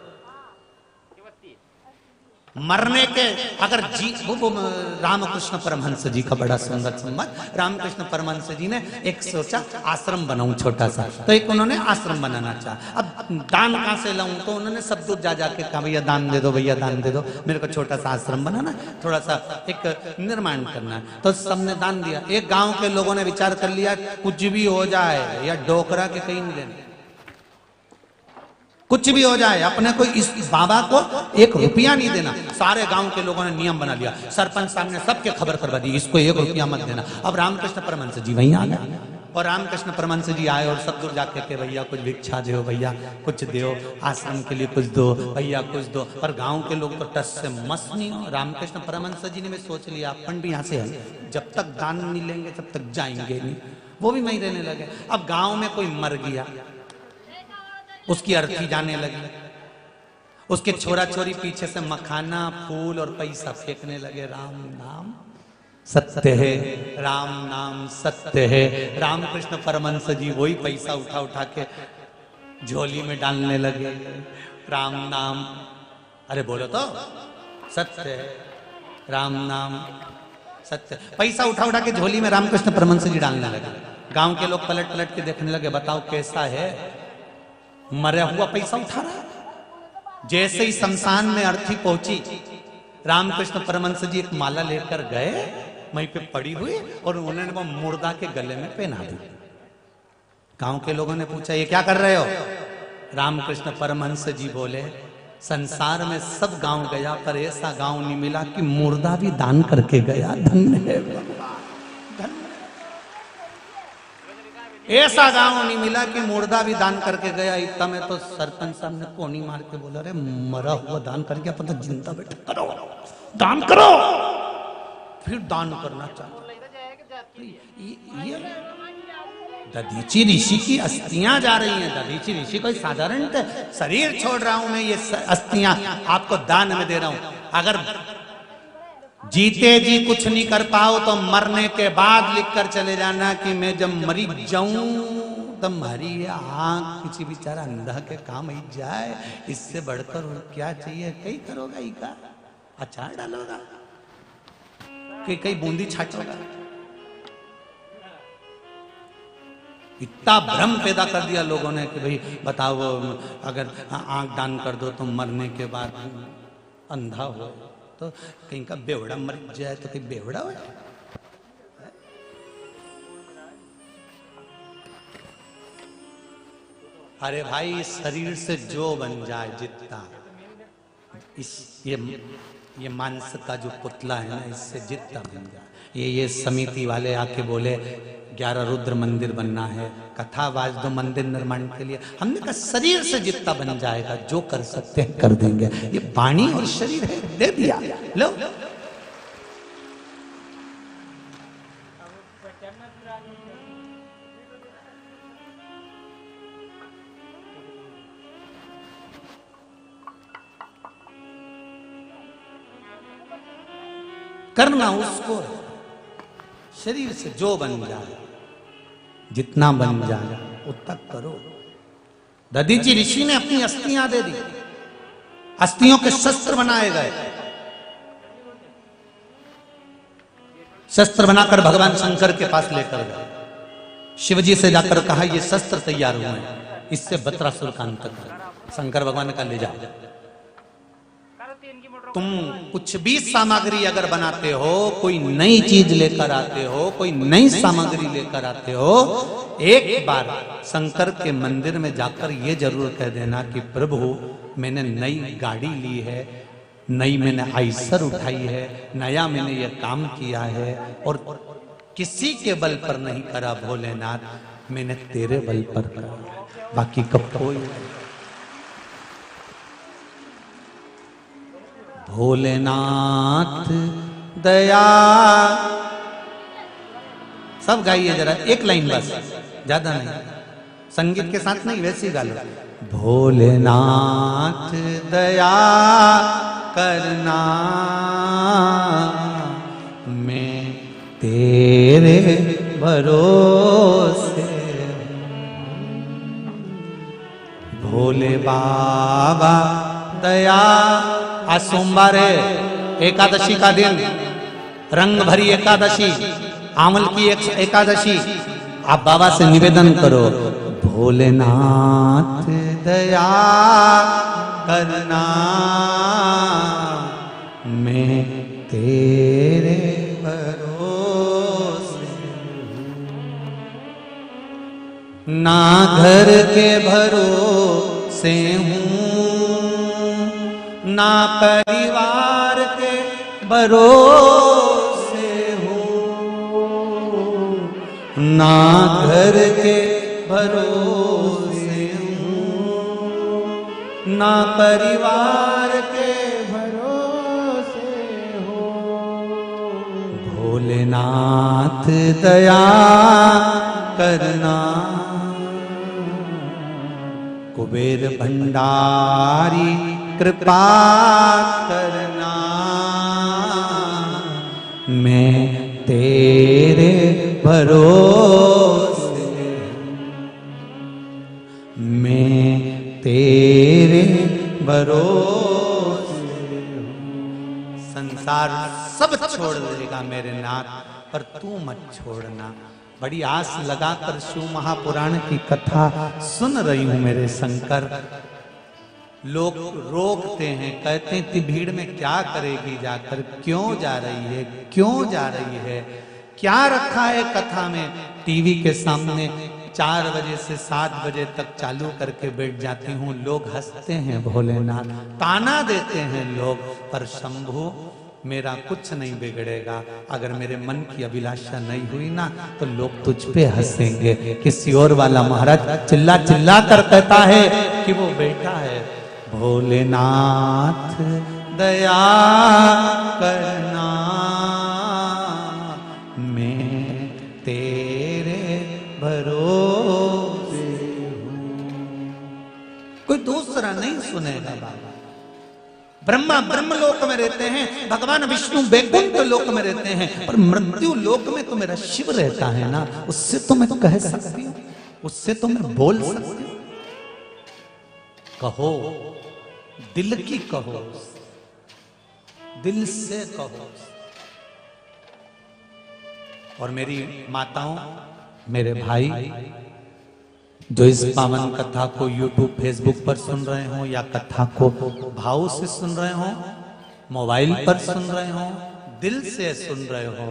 A: मरने के अगर जी वो रामकृष्ण परमहंस जी का बड़ा सुंदर संवाद। रामकृष्ण परमहंस जी ने एक सोचा आश्रम बनाऊं छोटा सा, तो एक उन्होंने आश्रम बनाना चाहा। अब दान कहां से लाऊं, तो उन्होंने सब दूर जा जाके कहा भैया दान दे दो, भैया दान दे दो, मेरे को छोटा सा आश्रम बनाना, थोड़ा सा एक निर्माण करना है। तो सबने दान दिया। एक गाँव के लोगों ने विचार कर लिया कुछ भी हो जाए या डोकरा के कहीं नहीं देने, कुछ भी हो जाए अपने को इस बाबा को 1 रुपया नहीं देना। सारे गांव के लोगों ने नियम बना लिया, सरपंच साहब ने सबके खबर करवा दी इसको 1 रुपया मत देना। अब रामकृष्ण परमहंस जी वहीं आ गए और रामकृष्ण परमहंस जी आए और सब दूर जाके के भैया कुछ भिक्षा दो, भैया कुछ दो, आश्रम के लिए कुछ दो, भैया कुछ दो। पर गांव के लोग तो टस से मस नहीं हो। रामकृष्ण परमहंस जी ने भी सोच लिया अपन भी यहाँ से है, जब तक दान नहीं लेंगे तब तक जाएंगे नहीं। वो भी वहीं रहने लगे। अब गाँव में कोई मर गया, उसकी अर्थी जाने लगी, उसके छोरा छोरी पीछे से मखाना फूल और पैसा फेंकने लगे। राम नाम सत्य है, राम नाम सत्य है। रामकृष्ण परमहंस जी वही पैसा उठा उठा के झोली में डालने लगे। राम नाम, अरे बोलो तो सत्य है, राम नाम सत्य। पैसा उठा उठा के झोली में रामकृष्ण परमहंस जी डालने लगे। गांव के लोग पलट पलट के देखने लगे, बताओ कैसा है, मरा हुआ पैसा उठा रहा है। जैसे ही शमशान में अर्थी पहुंची, रामकृष्ण परमहंस जी एक माला लेकर गए, वहीं पे पड़ी हुई, और उन्होंने वो मुर्दा के गले में पहना दी। गांव के लोगों ने पूछा ये क्या कर रहे हो? रामकृष्ण परमहंस जी बोले संसार में सब गांव गया पर ऐसा गांव नहीं मिला कि मुर्दा भी दान करके गया। धन्य है, ऐसा गांव नहीं मिला कि मुर्दा भी दान करके गया। इतना में तो सरपंच साहब ने कोनी मार के बोला, अरे मरा हुआ दान करके अपन तो जिंदा बैठा करो, दान करो। फिर दान करना चाहिए। ये दधीचि ऋषि की अस्थियां जा रही हैं। दधीचि ऋषि कोई साधारण शरीर छोड़ रहा हूं मैं, ये अस्थियां आपको दान में दे रहा हूं। अगर जीते जी कुछ नहीं कर पाओ तो मरने के बाद लिख कर चले जाना कि मैं जब मरी जाऊं तो हमारी आंख किसी बेचारा अंधा के काम ही जाए, इससे बढ़कर और क्या चाहिए। कई करोगा ही का अचार डालोगा कि कई बूंदी छाटोगा। इतना भ्रम पैदा कर दिया लोगों ने कि भाई बताओ, अगर आंख दान कर दो तो मरने के बाद अंधा हो, तो कहीं का बेवड़ा मर जाए तो कहीं बेवड़ा हो। अरे भाई, शरीर से जो बन जाए जितना, इस ये मांस का जो पुतला है ना, इससे जितना बन जाए। ये समिति वाले आके बोले 11 रुद्र मंदिर बनना है, कथावाज दो मंदिर निर्माण के लिए। हमने कहा शरीर से जितना बन जाएगा, जो कर सकते हैं कर देंगे। ये वाणी और शरीर है, दे दिया लो। करना उसको, शरीर से जो बन जाए, जितना बन जाए उतना करो। दधीची ऋषि ने अपनी अस्थियां दे दी, अस्थियों के शस्त्र बनाए गए। शस्त्र बनाकर भगवान शंकर के पास लेकर गए। शिवजी से जाकर कहा ये शस्त्र तैयार हुए हैं, इससे बत्रासुर का अंत कर। शंकर भगवान का ले जाओ। तुम कुछ भी सामग्री अगर बनाते हो, कोई नई चीज लेकर आते हो, कोई नई सामग्री लेकर आते हो, एक बार शंकर के मंदिर में जाकर ये जरूर कह देना कि प्रभु मैंने नई गाड़ी ली है, नई मैंने आइसर उठाई है, नया मैंने ये काम किया है, और किसी के बल पर नहीं करा भोलेनाथ, मैंने तेरे बल पर करा, बाकी कब कोई। भोलेनाथ दया, सब गाइए जरा, एक लाइन बस, ज्यादा नहीं, संगीत के साथ नहीं, वैसी गा लो। भोलेनाथ दया करना, मैं तेरे भरोसे। भोले बाबा दया। आज सोमवार है, एकादशी का दिन, रंग भरी एकादशी, आंवल की एकादशी। आप बाबा से निवेदन करो, भोलेनाथ दया करना, मैं तेरे भरोसे। ना घर के भरोसे हूँ, ना परिवार के भरोसे हूँ, ना घर के भरोसे हूँ, ना परिवार के भरोसे हूँ। भोलेनाथ दया करना, कुबेर भंडारी कृपा करना, मैं तेरे भरोसे, मैं तेरे भरोसे। संसार सब छोड़ देगा मेरे नाथ, पर तू मत छोड़ना। बड़ी आस लगाकर शिव महापुराण की कथा सुन रही हूं मेरे शंकर। लोग रोकते हैं, कहते हैं भीड़ में क्या करेगी जाकर, क्यों जा रही है, क्यों जा रही है, क्या रखा है कथा में। टीवी के सामने 4 बजे से 7 बजे तक चालू करके बैठ जाती हूँ, लोग हंसते हैं भोलेनाथ, ताना देते हैं लोग, पर शंभु मेरा कुछ नहीं बिगड़ेगा। अगर मेरे मन की अभिलाषा नहीं हुई ना, तो लोग तुझ पे हंसेंगे। किसी और वाला महाराज चिल्ला चिल्ला कर कहता है कि वो बेटा है। भोलेनाथ दया करना, मैं तेरे भरोसे हूँ। कोई दूसरा नहीं सुनेगा बाबा। ब्रह्मा ब्रह्मलोक में रहते हैं, भगवान विष्णु वैकुंठ लोक में रहते हैं, पर मृत्यु लोक में तो मेरा शिव रहता है ना, उससे तो मैं कह सकती हूँ, उससे तो मैं बोल सकती हूँ। कहो, दिल की कहो, दिल से कहो। और मेरी माताओं, मेरे भाई, जो इस पावन कथा को YouTube, फेसबुक पर सुन रहे हो या कथा को भाव से सुन रहे हो, मोबाइल पर सुन रहे हो, दिल से सुन रहे हो,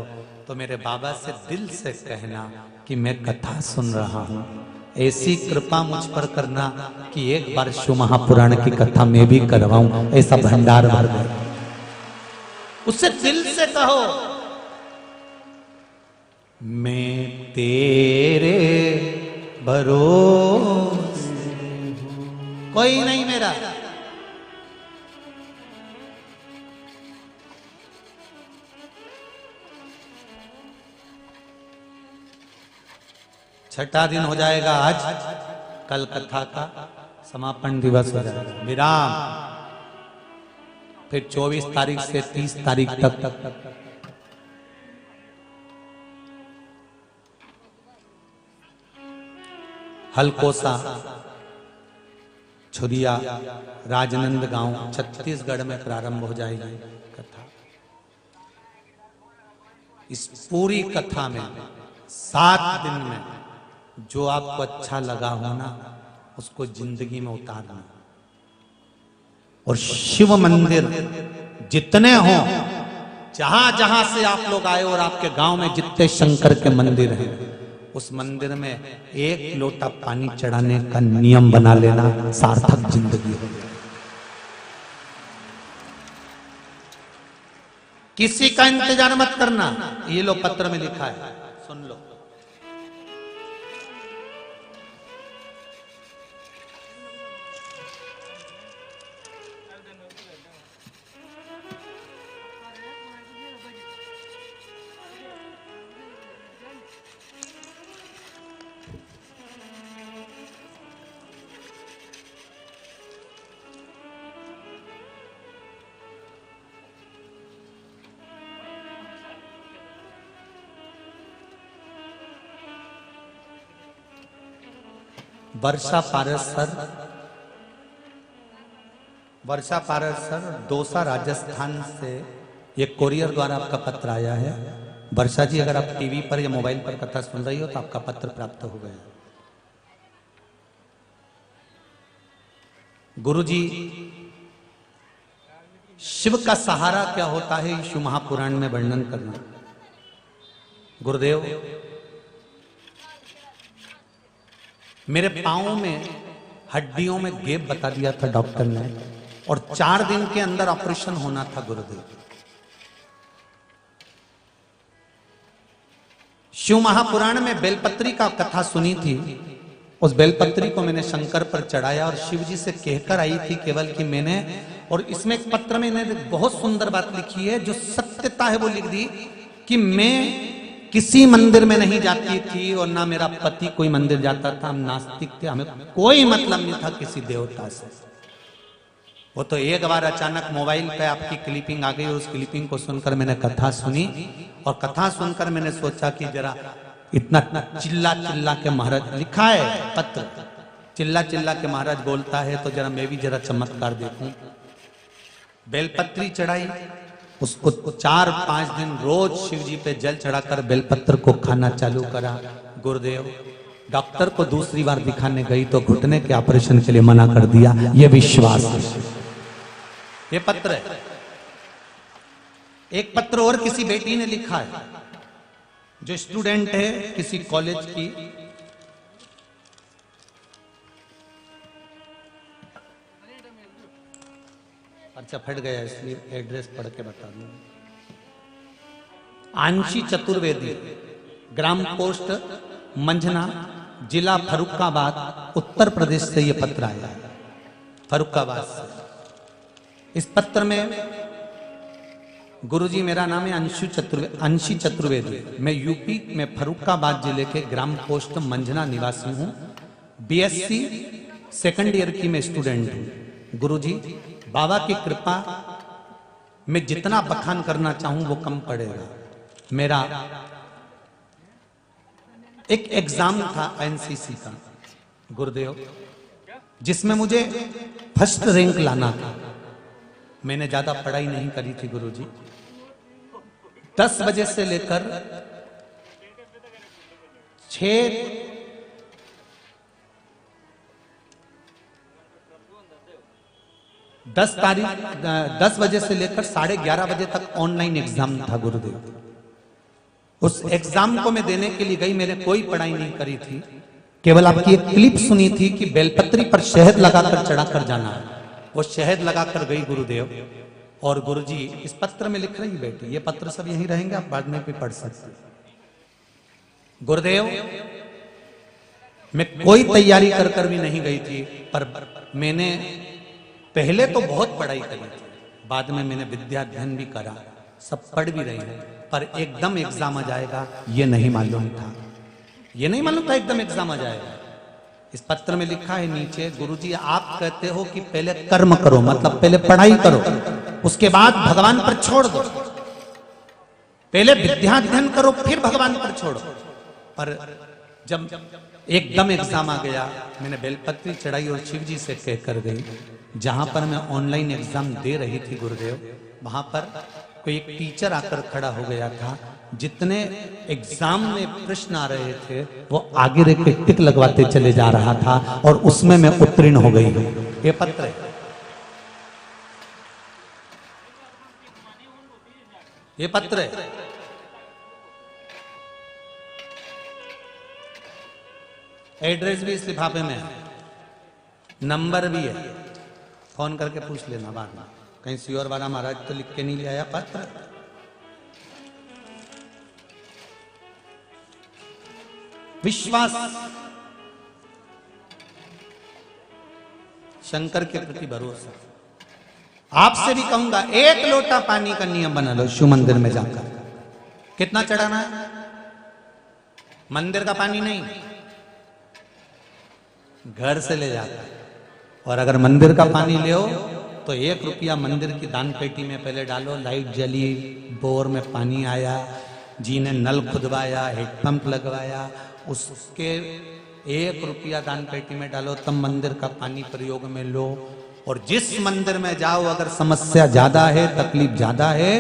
A: तो मेरे बाबा से दिल से कहना कि मैं कथा सुन रहा हूं। ऐसी कृपा मुझ पर करना कि एक बार शिव महापुराण की कथा मैं भी करवाऊं, ऐसा भंडार भर दे। उससे दिल से कहो, मैं तेरे भरोसे, कोई नहीं मेरा। छठा दिन हो जाएगा आज, कल कथा का समापन दिवस हो जाएगा, विराम। फिर 24 तारीख से 30 तारीख तक हलकोसा, छुरिया, राजनंदगांव, छत्तीसगढ़ में प्रारंभ हो जाएगी कथा। इस पूरी कथा में 7 दिन में जो आपको अच्छा लगा हो ना, उसको जिंदगी में उतारना। और शिव मंदिर जितने हो, जहां जहां से आप लोग आए और आपके गांव में जितने शंकर के मंदिर हैं, उस मंदिर में 1 लोटा पानी चढ़ाने का नियम बना लेना, सार्थक जिंदगी हो। किसी का इंतजार मत करना, ये लो पत्र में लिखा है, सुन लो। वर्षा पारस सर दौसा राजस्थान से ये कोरियर द्वारा आपका पत्र आया है। वर्षा जी, अगर आप टीवी पर या मोबाइल पर कथा सुन रही हो तो आपका पत्र प्राप्त हो गया। गुरुजी, शिव का सहारा क्या होता है, शिव महापुराण में वर्णन करना। गुरुदेव, मेरे पांव में हड्डियों में गैप बता दिया था डॉक्टर ने, और 4 दिन के अंदर ऑपरेशन होना था। गुरुदेव, शिव महापुराण में बेलपत्री का कथा सुनी थी, उस बेलपत्री को मैंने शंकर पर चढ़ाया और शिव जी से कहकर आई थी केवल कि मैंने, और इसमें एक पत्र में इन्हें बहुत सुंदर बात लिखी है, जो सत्यता है वो लिख दी कि मैं किसी मंदिर में नहीं जाती थी और ना मेरा पति कोई मंदिर जाता था, हम नास्तिक थे, हमें कोई मतलब नहीं था किसी देवता से। वो तो एक बार अचानक मोबाइल पे आपकी क्लिपिंग आ गई, उस क्लिपिंग को सुनकर मैंने कथा सुनी, और कथा सुनकर मैंने सोचा कि जरा इतना चिल्ला चिल्ला के महाराज, लिखा है पत्र, चिल्ला चिल्ला के महाराज बोलता है तो जरा मैं भी जरा चमत्कार देखूं। बेलपत्री चढ़ाई, उसको 4-5 दिन रोज शिव जी पे जल चढ़ाकर बेलपत्र को खाना चालू करा। गुरुदेव, डॉक्टर को दूसरी बार दिखाने गई तो घुटने के ऑपरेशन के लिए मना कर दिया। ये विश्वास है। ये पत्र है। एक पत्र और किसी बेटी ने लिखा है, जो स्टूडेंट है किसी कॉलेज की, अच्छा फट गया इसलिए एड्रेस पढ़ के बता दूं। आंशी चतुर्वेदी, ग्राम पोस्ट मंझना, जिला फर्रुखाबाद, उत्तर प्रदेश से ये पत्र आया है, फर्रुखाबाद से। इस पत्र में, गुरुजी मेरा नाम है अंशी चतुर्वेदी, मैं यूपी में फर्रुखाबाद जिले के ग्राम पोस्ट मंझना निवासी हूँ। बीएससी सेकंड ईयर की मैं स्टूडेंट हूँ। गुरुजी, बाबा की कृपा में जितना बखान करना चाहूं वो कम पड़ेगा। मेरा एक एग्जाम था एनसीसी का गुरुदेव, जिसमें मुझे फर्स्ट रैंक लाना था। मैंने ज्यादा पढ़ाई नहीं करी थी गुरुजी। 10 बजे से लेकर 6 10 बजे से लेकर 11:30 बजे तक ऑनलाइन एग्जाम था गुरुदेव। उस एग्जाम को मैं देने के लिए गई, मैंने कोई पढ़ाई नहीं करी थी, केवल आपकी एक क्लिप सुनी थी कि बेलपत्री पर शहद लगाकर चढ़ाकर जाना है। वो शहद लगाकर गई गुरुदेव, और गुरुजी इस पत्र में लिख रही बेटी, ये पत्र सब यहीं रहेंगे, आप बाद में भी पढ़ सकते हैं। गुरुदेव मैं कोई तैयारी कर भी नहीं गई थी, पर मैंने पहले तो बहुत पढ़ाई करी थी, बाद में मैंने विद्या अध्ययन भी करा, सब पढ़ भी रही है, पर एकदम एग्जाम आ जाएगा ये नहीं मालूम था, ये नहीं मालूम था एकदम एग्जाम आ जाएगा। इस पत्र में लिखा है नीचे, गुरुजी आप कहते हो कि पहले कर्म करो, मतलब पहले पढ़ाई करो, उसके बाद भगवान पर छोड़ दो, पहले विद्या अध्ययन करो फिर भगवान पर छोड़ो। पर जब एकदम एग्जाम आ गया, मैंने बेलपत्री चढ़ाई और शिव जी से कहकर गई, जहां पर मैं ऑनलाइन एग्जाम दे रही थी गुरुदेव, वहां पर कोई एक टीचर आकर खड़ा हो गया था, जितने एग्जाम में प्रश्न आ रहे थे वो आगे रह के टिक लगवाते चले जा रहा था, और उसमें मैं उत्तीर्ण हो गई हूं। ये पत्र है, ये पत्र है। एड्रेस भी इस लिफाफे में है, नंबर भी है, फोन करके पूछ लेना बाद में, कहीं सियोर वाला महाराज तो लिख के नहीं ले आया पत्र। विश्वास, शंकर के प्रति भरोसा। आपसे भी कहूंगा, एक लोटा पानी का नियम बना लो शिव मंदिर में जाकर। कितना चढ़ाना है? मंदिर का पानी नहीं, घर से ले जाकर। और अगर मंदिर का पानी ले तो 1 रुपया मंदिर की दान पेटी में पहले डालो, लाइट जली, बोर में पानी आया, जी ने नल खुदवाया, हेडपंप लगवाया, उसके 1 रुपया दान पेटी में डालो, तब मंदिर का पानी प्रयोग में लो। और जिस मंदिर में जाओ अगर समस्या ज्यादा है, तकलीफ ज्यादा है,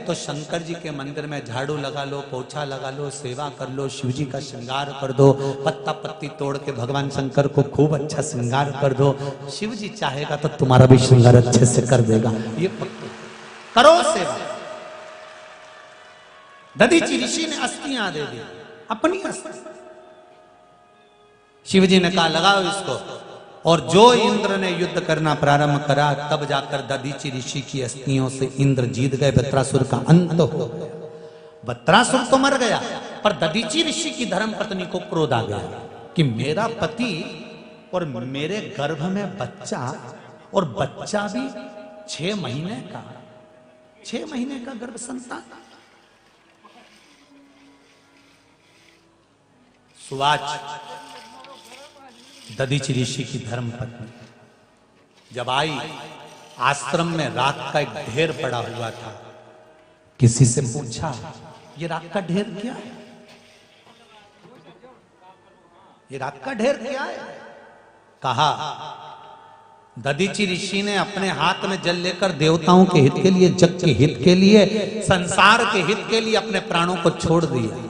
A: तो शंकर जी के मंदिर में झाड़ू लगा लो, पोछा लगा लो, सेवा कर लो, शिव जी का श्रृंगार कर दो, पत्ता पत्ती तोड़ के भगवान शंकर को खूब अच्छा श्रृंगार कर दो। शिव जी चाहेगा तो तुम्हारा भी श्रृंगार अच्छे से कर देगा। ये करो सेवा। दधीचि ऋषि ने अस्थियां दे दी, अपनी अस्थि। शिव जी ने कहा लगाओ इसको, और जो इंद्र ने युद्ध करना प्रारंभ करा, तब जाकर दधीचि ऋषि की अस्थियों से इंद्र जीत गए, वृत्रासुर का अंत हो गया। वृत्रासुर तो मर गया, पर दधीचि ऋषि की धर्म पत्नी को क्रोध आ गया कि मेरा पति और मेरे गर्भ में बच्चा, और बच्चा भी 6 महीने का, 6 महीने का गर्भ संतान। सुवाच दधीचि ऋषि की धर्म पत्नी जब आई, आश्रम में राख का एक ढेर पड़ा हुआ था। किसी से पूछा ये राख का ढेर क्या है? ये राख का ढेर क्या है? कहा दधीचि ऋषि ने अपने हाथ में जल लेकर देवताओं के हित के लिए, जग के हित के लिए, संसार के हित के लिए अपने प्राणों को छोड़ दिया।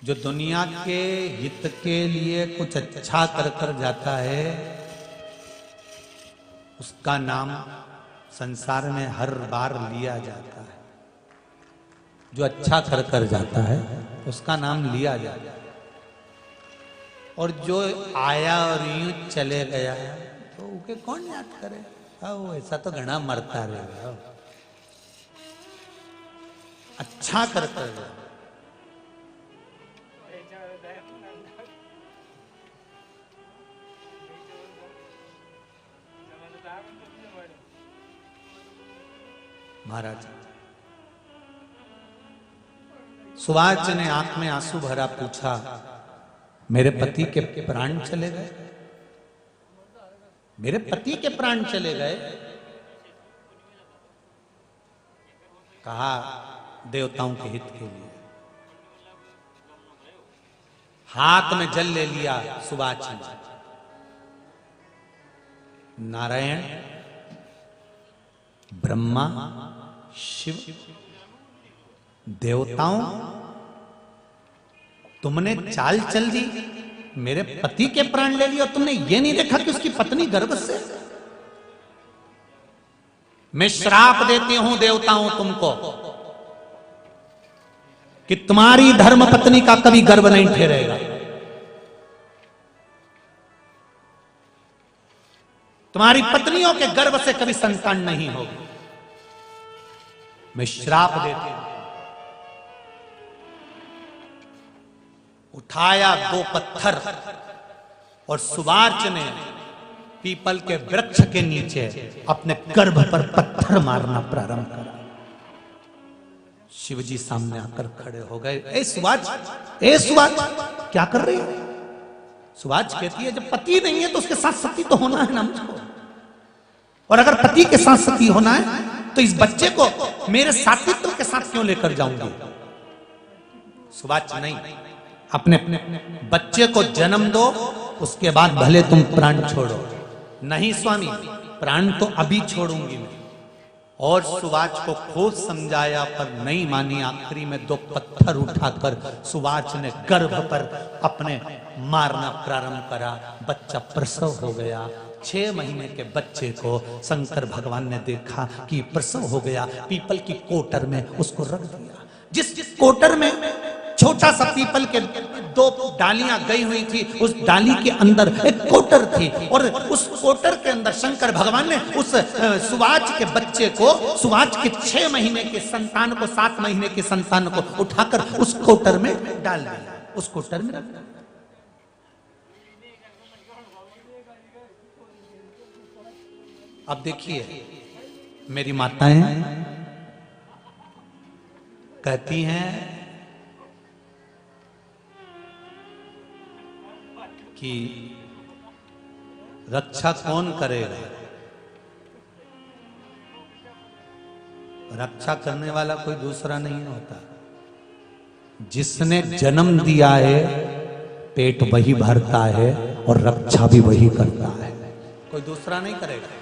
A: जो दुनिया के हित के लिए कुछ अच्छा कर कर जाता है, उसका नाम संसार में हर बार लिया जाता है। जो अच्छा कर कर जाता है उसका नाम लिया जाता है, और जो आया और यूं चले गया तो उके कौन याद करे? वो ऐसा तो घना मरता रहेगा। अच्छा कर कर महाराज। सुवाच ने आंख में आंसू भरा पूछा, मेरे पति के प्राण चले गए? मेरे पति के प्राण चले गए? कहा देवताओं के हित के लिए। हाथ में जल ले लिया सुवाच ने। नारायण, ब्रह्मा, शिव, देवताओं तुमने चाल चल दी, मेरे पति के प्राण ले लिए और तुमने ये नहीं देखा कि उसकी पत्नी गर्भ से। मैं श्राप देती हूं देवताओं तुमको कि तुम्हारी धर्म पत्नी का कभी गर्भ नहीं ठहरेगा, तुम्हारी पत्नियों के गर्भ से कभी संतान नहीं होगी। मैं श्राप देती हूं। उठाया 2 पत्थर और सुवार्च ने पीपल के वृक्ष के नीचे अपने गर्भ पर पत्थर मारना प्रारंभ करा। शिवजी सामने आकर खड़े हो गए। ए सुवार्च क्या कर रही है? सुवार्च कहती है जब पति नहीं है तो उसके साथ सती तो होना है ना मुझको, और अगर पति के साथ सती होना है तो इस बच्चे को मेरे साथीत्व के साथ क्यों लेकर जाऊंगी? सुवार्च नहीं, अपने बच्चे को जन्म दो, उसके बाद भले तुम प्राण छोड़ो। नहीं स्वामी, प्राण तो अभी छोड़ूंगी मैं। और सुवार्च को खूब समझाया पर नहीं मानी। आखिरी में 2 पत्थर उठाकर सुवार्च ने गर्भ पर अपने मारना प्रारंभ करा। बच्चा प्रसव हो गया। 6 महीने के बच्चे को शंकर भगवान ने देखा कि प्रसव हो गया, पीपल की कोटर में उसको रख दिया। जिस कोटर में छोटा सा पीपल के 2 डालियां गई हुई थी, उस डाली के अंदर एक कोटर थी, और उस कोटर के अंदर शंकर भगवान ने उस सुवाच के बच्चे को, सुवाच के 6 महीने के संतान को, 7 महीने के संतान को उठाकर उस कोटर में डाल दिया, उस कोटर में रख दिया। अब देखिए, मेरी माताएं कहती हैं कि रक्षा कौन करेगा? रक्षा करने वाला कोई दूसरा नहीं होता। जिसने जन्म दिया है पेट वही भरता है और रक्षा भी वही करता है, कोई दूसरा नहीं करेगा।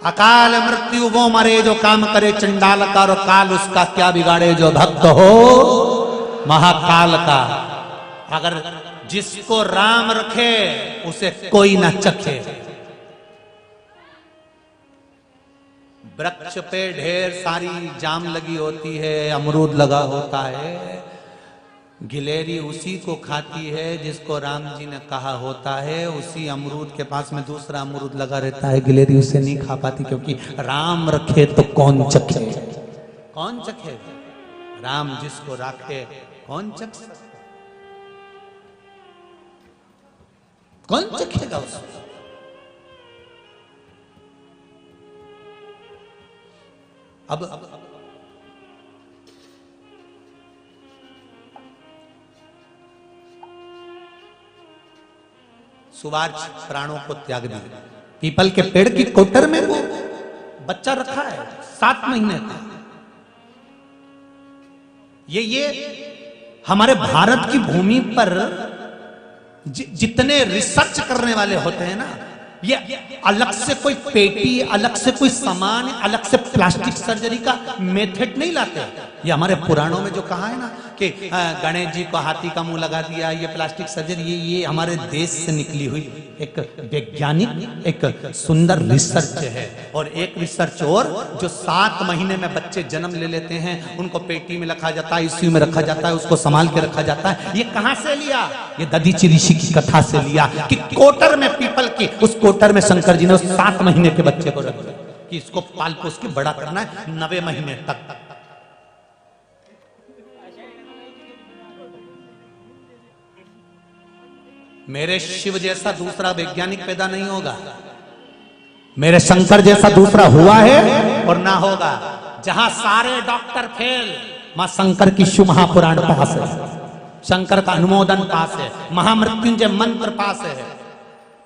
A: अकाल मृत्यु वो मरे जो काम करे चंडाल का, और काल उसका क्या बिगाड़े जो भक्त हो महाकाल का। अगर जिसको राम रखे उसे कोई ना चखे। वृक्ष पे ढेर सारी जाम लगी होती है, अमरूद लगा होता है, गिलेरी उसी को खाती है जिसको राम जी ने कहा होता है। उसी अमरूद के पास में दूसरा अमरूद लगा रहता है, गिलेरी उसे नहीं खा पाती, क्योंकि राम रखे तो कौन चखे? कौन चखेगा? राम जिसको रखे कौन चख सकता? कौन चखेगा उसको? अब सुवार्च प्राणों को त्याग दिया। पीपल के पेड़ की कोटर में वो बच्चा रखा है 7 महीने का। ये हमारे भारत की भूमि पर जितने रिसर्च करने वाले होते हैं ना, ये अलग से कोई पेटी, अलग से कोई सामान, अलग से प्लास्टिक सर्जरी का मेथड नहीं लाते। ये हमारे पुराणों में जो कहा है ना कि गणेश जी को हाथी का मुंह लगा दिया, ये प्लास्टिक सर्जरी, ये हमारे देश से निकली हुई एक वैज्ञानिक एक सुंदर रिसर्च है। और एक रिसर्च और, जो 7 महीने में बच्चे जन्म ले लेते हैं, उनको पेटी में रखा जाता है, आईसीयू में रखा जाता है, उसको संभाल के रखा जाता है। ये कहां से लिया? ये दधीचि ऋषि की कथा से लिया कि कोटर में, पीपल की उस कोटर में शंकर जी ने उस 7 महीने के बच्चे को रख दिया कि इसको पाल पोस के बड़ा करना है 90 महीने तक। मेरे शिव जैसा दूसरा वैज्ञानिक पैदा नहीं होगा, मेरे शंकर जैसा दूसरा हुआ है और ना होगा। जहां सारे डॉक्टर फेल, मां शंकर की शिव महापुराण पास है, शंकर का अनुमोदन पास है, महामृत्युंजय मंत्र पास है,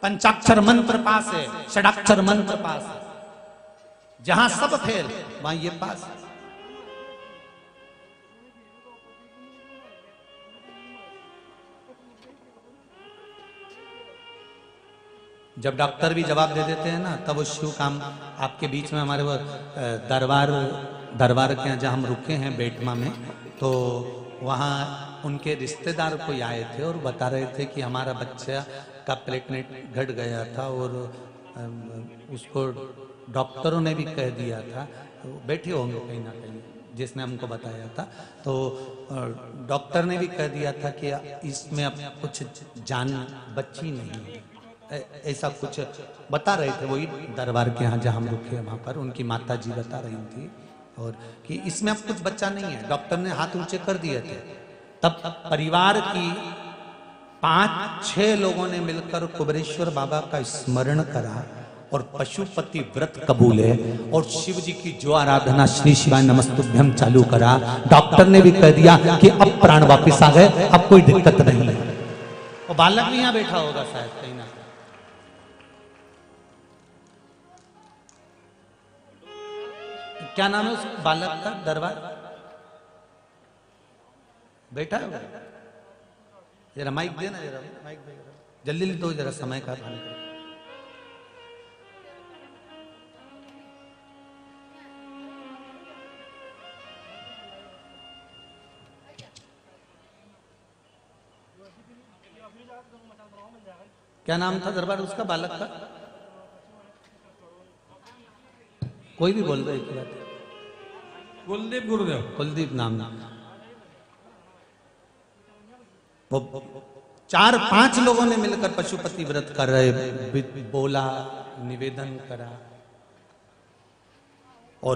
A: पंचाक्षर मंत्र पास है, षडाक्षर मंत्र पास है। जहां सब फेल वहां ये पास है। जब डॉक्टर भी जवाब दे देते हैं ना, तब वो शिव काम आपके बीच में हमारे वो दरबार के यहाँ जहाँ हम रुके हैं बेटमा में, तो वहाँ उनके रिश्तेदार कोई आए थे और बता रहे थे कि हमारा बच्चा का प्लेटलेट घट गया था और उसको डॉक्टरों ने भी कह दिया था, बैठे होंगे कहीं ना कहीं जिसने हमको बताया था, तो डॉक्टर ने भी कह दिया था कि इसमें अब कुछ जान बची नहीं है, ऐसा कुछ बता रहे थे। वही दरबार के यहाँ जहाँ हम रुके वहाँ पर उनकी माता जी बता रही थी और कि इसमें अब कुछ बच्चा नहीं है। डॉक्टर ने हाथ ऊंचे कर दिए थे। तब परिवार की 5-6 लोगों ने मिलकर कुबेरेश्वर बाबा का स्मरण करा और पशुपति व्रत कबूले और शिव जी की जो आराधना श्री शिवाय नमस्तुभ्यम चालू करा। डॉक्टर ने भी कह दिया कि अब प्राण वापस आ गए, अब कोई दिक्कत नहीं है। और बालक भी यहां बैठा होगा शायद कहीं ना। क्या नाम है उस बालक का? दरबार बैठा है जरा माइक देना, जरा माइक दे, जल्दी दो जरा, समय का ध्यान करो। क्या नाम था दरबार उसका बालक का? कोई भी बोल रहे क्या?
B: कुलदीप गुरुदेव।
A: कुलदीप नाम। वो 4-5 लोगों ने मिलकर पशुपति व्रत कर रहे, बोला, निवेदन करा और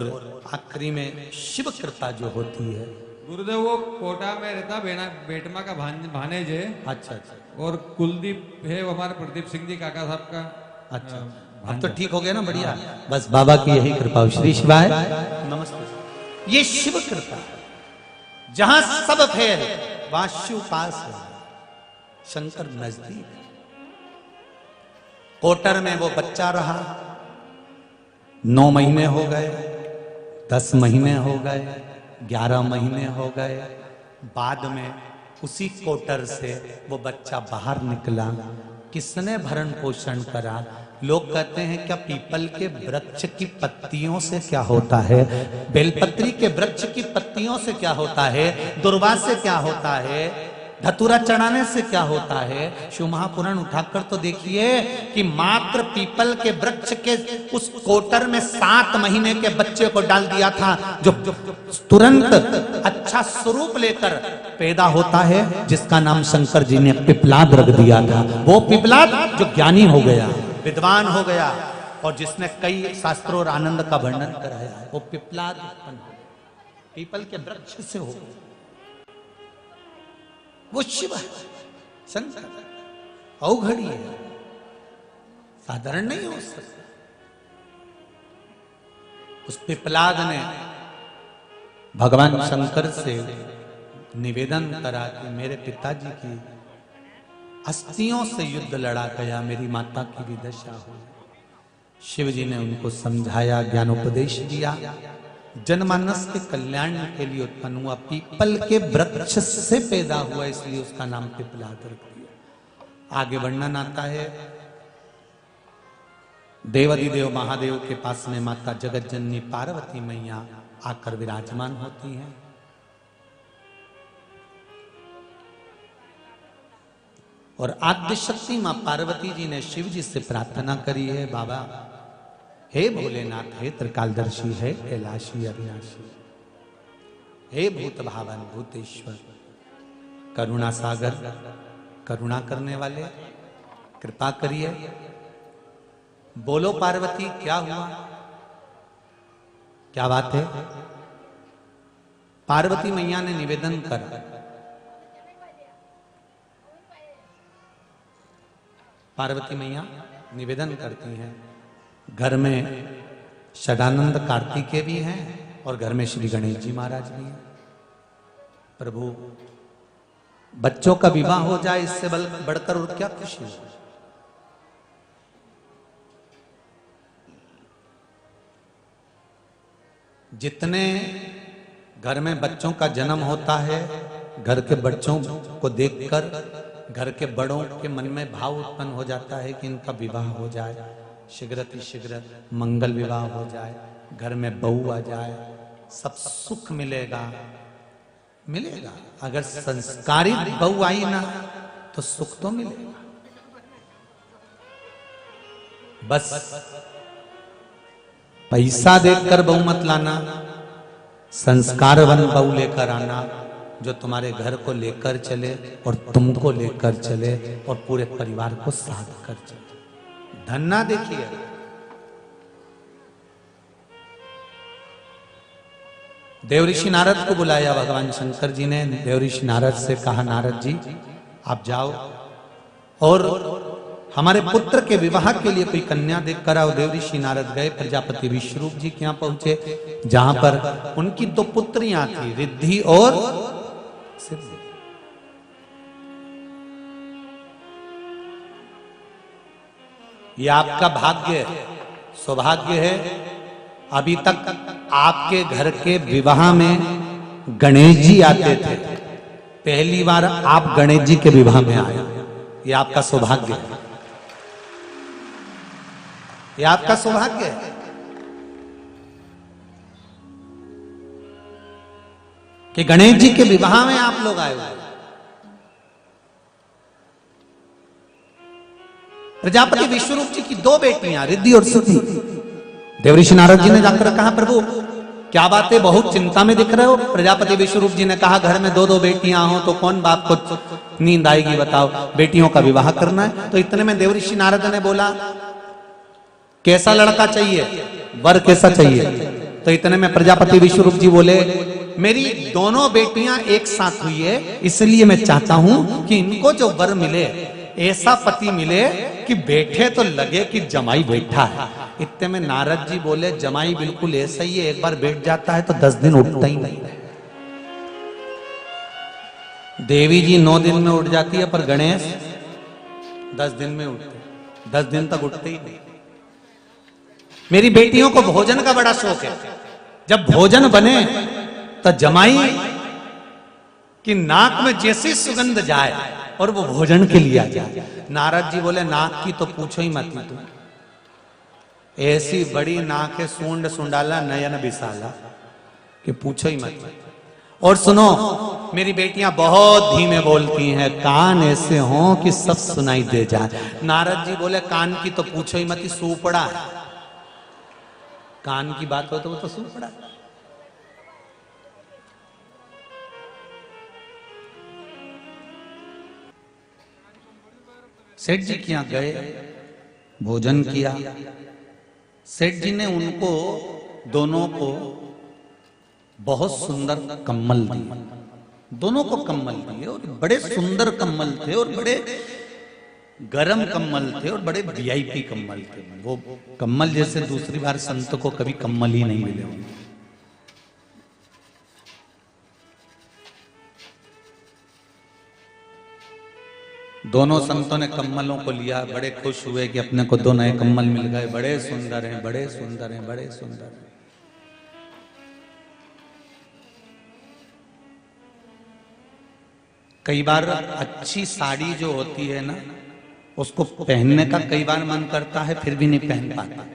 A: आखिरी में शिव कृपा जो होती है।
B: गुरुदेव वो कोटा में रहता बेटमा का भानेज है।
A: अच्छा अच्छा।
B: और कुलदीप है वो हमारे प्रदीप सिंह जी काका साहब का।
A: अच्छा अब तो ठीक हो गया ना, बढ़िया। बस बाबा की यही कृपा। श्री शिवाय नमस्ते। ये शिव कृपा, जहां सब फेर वहां शिव पास है, शंकर नजदीक। कोटर में वो बच्चा रहा, 9 महीने हो गए, 10 महीने हो गए, 11 महीने हो गए। बाद में उसी कोटर से वो बच्चा बाहर निकला। किसने भरण पोषण करा? लोग कहते हैं क्या पीपल के वृक्ष की पत्तियों से क्या होता है, बेलपत्री के वृक्ष की पत्तियों से क्या होता है, दुर्वा से क्या होता है, धतूरा चढ़ाने से क्या होता है? शिव महापुराण उठाकर तो देखिए कि मात्र पीपल के वृक्ष के उस कोटर में 7 महीने के बच्चे को डाल दिया था, जो तुरंत अच्छा स्वरूप लेकर पैदा होता है, जिसका नाम शंकर जी ने पिपलाद रख दिया था। वो पिपलाद जो ज्ञानी हो गया, विद्वान हो गया और जिसने कई शास्त्रों और आनंद का वर्णन कराया है, वो पिपलाद उत्पन्न हो गया, पीपल के वृक्ष से हो। वो शिव है, शंकर अवघड़ी है, साधारण नहीं हो सकता। उस पिपलाद ने भगवान शंकर से निवेदन करा कि मेरे पिताजी की अस्थियों से युद्ध लड़ा गया, मेरी माता की भी दशा हुई। शिव जी ने उनको समझाया, ज्ञानोपदेश दिया, जनमानस के कल्याण के लिए उत्पन्न हुआ, पीपल के वृक्ष से पैदा हुआ, इसलिए उसका नाम पिपलाद रख दिया। आगे वर्णन आता है, देवाधिदेव महादेव के पास में माता जगत जननी पार्वती मैया आकर विराजमान होती हैं। और आद्य शक्ति मां पार्वती जी ने शिव जी से प्रार्थना करी है, बाबा हे भोलेनाथ, हे त्रिकालदर्शी, हे कैलाशी अविनाशी, हे भूत भावन भूतेश्वर, करुणा सागर, करुणा करने वाले, कृपा करिए। बोलो पार्वती क्या हुआ, क्या बात है? पार्वती मैया ने निवेदन करा। पार्वती मैया निवेदन करती हैं, घर में षडानंद कार्तिकेय भी हैं और घर में श्री गणेश जी महाराज भी हैं। प्रभु बच्चों का विवाह हो जाए, इससे बढ़कर और क्या खुशी हो। जितने घर में बच्चों का जन्म होता है, घर के बच्चों को देखकर घर के बड़ों के मन में भाव उत्पन्न हो जाता है कि इनका विवाह हो जाए, शीघ्र मंगल विवाह हो जाए, घर में बहू आ जाए, सब सुख मिलेगा। मिलेगा। अगर संस्कारित बहू आई ना तो सुख तो मिलेगा। बस पैसा देकर बहू मत लाना, संस्कारवान बहू लेकर आना जो तुम्हारे घर को लेकर चले और तुमको लेकर चले और पूरे परिवार को साथ कर चले। धन ना देखिए, देवऋषि नारद को बुलाया भगवान शंकर जी ने। देवऋषि नारद से कहा, नारद जी आप जाओ और हमारे पुत्र के विवाह के लिए कोई कन्या देख कर आओ। देवऋषि नारद गए, प्रजापति विश्वरूप जी के यहां पहुंचे, जहां पर उनकी दो पुत्रियां थी, रिद्धि और सिद्धि। ये आपका भाग्य है, सौभाग्य है। अभी तक आपके घर के विवाह में गणेश जी आते थे, पहली बार आप गणेश जी के विवाह में आए। ये आपका सौभाग्य है, ये आपका सौभाग्य है। कि गणेश जी के विवाह में आप लोग आए हुए। प्रजापति विश्वरूप जी की दो बेटियां रिद्धि और सिद्धि। देवऋषि नारद जी ने जाकर कहा, प्रभु क्या बात है, बहुत चिंता में दिख रहे हो। प्रजापति विश्वरूप जी ने कहा, घर में दो दो बेटियां हो तो कौन बाप को नींद आएगी बताओ, बेटियों का विवाह करना है। तो इतने में देवऋषि नारद ने बोला, कैसा लड़का चाहिए, वर कैसा चाहिए। तो इतने में प्रजापति विश्वरूप जी बोले, मेरी दोनों बेटियां एक साथ हुई है, इसलिए मैं चाहता हूं कि इनको जो वर मिले ऐसा पति मिले कि बैठे तो लगे कि जमाई बैठा है। इतने में नारद जी बोले, जमाई बिल्कुल ऐसा ही है, एक बार बैठ जाता है तो 10 दिन उठता ही नहीं है। देवी जी 9 दिन में उठ जाती है, पर गणेश 10 दिन में उठते, 10 दिन तक उठते ही नहीं। मेरी बेटियों को भोजन का बड़ा शौक है। जब भोजन बने तो जमाई की नाक में जैसी सुगंध जाए और वो भोजन के लिए आ जाए। नारद जी बोले, नाक की तो पूछो ही मत, तू ऐसी बड़ी नाक है, सूंड सुंडाला नयन विशाला, कि पूछो ही मत। और सुनो, मेरी बेटियां बहुत धीमे बोलती हैं, कान ऐसे हों कि सब सुनाई दे जाए। नारद जी बोले, कान की तो पूछो ही मत, सूपड़ा है। कान की बात हो तो वो तो सूपड़ा है। सेठ जी के यहां गए, भोजन किया। सेठ जी ने उनको दोनों को बहुत सुंदर कम्बल दिए, दोनों को कम्बल दिए, और बड़े सुंदर कम्बल थे और बड़े गरम कम्बल थे और बड़े वीआईपी कम्बल थे। वो कम्बल जैसे दूसरी बार संत को कभी कम्बल ही नहीं मिले होंगे। दोनों संतों ने कम्बलों को लिया, बड़े खुश हुए कि अपने को 2 नए कम्बल मिल गए, बड़े सुंदर हैं, बड़े सुंदर हैं, बड़े सुंदर हैं। कई बार अच्छी साड़ी जो होती है ना, उसको पहनने का कई बार मन करता है, फिर भी नहीं पहन पाता।